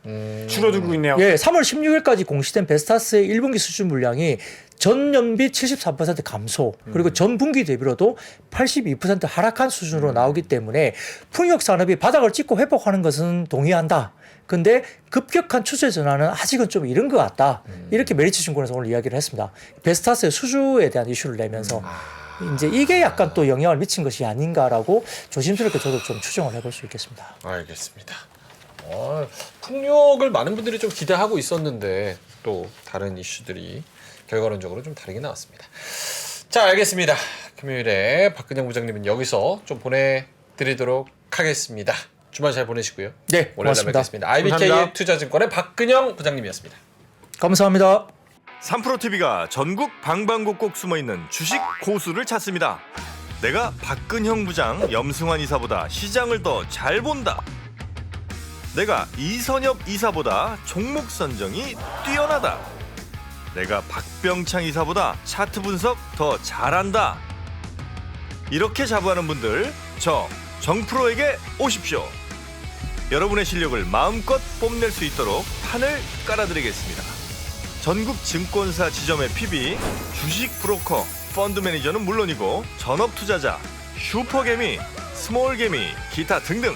줄어들고 있네요. 예, 3월 16일까지 공시된 베스타스의 1분기 수주 물량이 전년비 73% 감소, 그리고 전분기 대비로도 82% 하락한 수준으로 나오기 때문에 풍력 산업이 바닥을 찍고 회복하는 것은 동의한다. 근데 급격한 추세 전환은 아직은 좀 이른 것 같다. 이렇게 메리츠 증권에서 오늘 이야기를 했습니다. 베스타스의 수주에 대한 이슈를 내면서 이제 이게 약간 또 영향을 미친 것이 아닌가라고 조심스럽게 저도 좀 추정을 해볼 수 있겠습니다. 알겠습니다. 풍력을 많은 분들이 좀 기대하고 있었는데 또 다른 이슈들이 결과론적으로 좀 다르게 나왔습니다. 자, 알겠습니다. 금요일에 박근영 부장님은 여기서 좀 보내드리도록 하겠습니다. 주말 잘 보내시고요. 네, 오늘 고맙습니다. 뵙겠습니다. IBK 감사합니다. 투자증권의 박근영 부장님이었습니다. 감사합니다. 3프로TV가 전국 방방곡곡 숨어있는 주식 고수를 찾습니다. 내가 박근형 부장 염승환 이사보다 시장을 더 잘 본다. 내가 이선엽 이사보다 종목 선정이 뛰어나다. 내가 박병창 이사보다 차트 분석 더 잘한다. 이렇게 자부하는 분들 저 정프로에게 오십시오. 여러분의 실력을 마음껏 뽐낼 수 있도록 판을 깔아드리겠습니다. 전국 증권사 지점의 PB, 주식 브로커, 펀드 매니저는 물론이고 전업 투자자, 슈퍼개미, 스몰개미, 기타 등등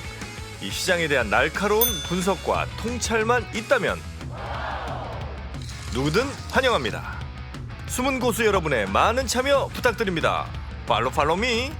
이 시장에 대한 날카로운 분석과 통찰만 있다면 누구든 환영합니다. 숨은 고수 여러분의 많은 참여 부탁드립니다. 팔로우 미.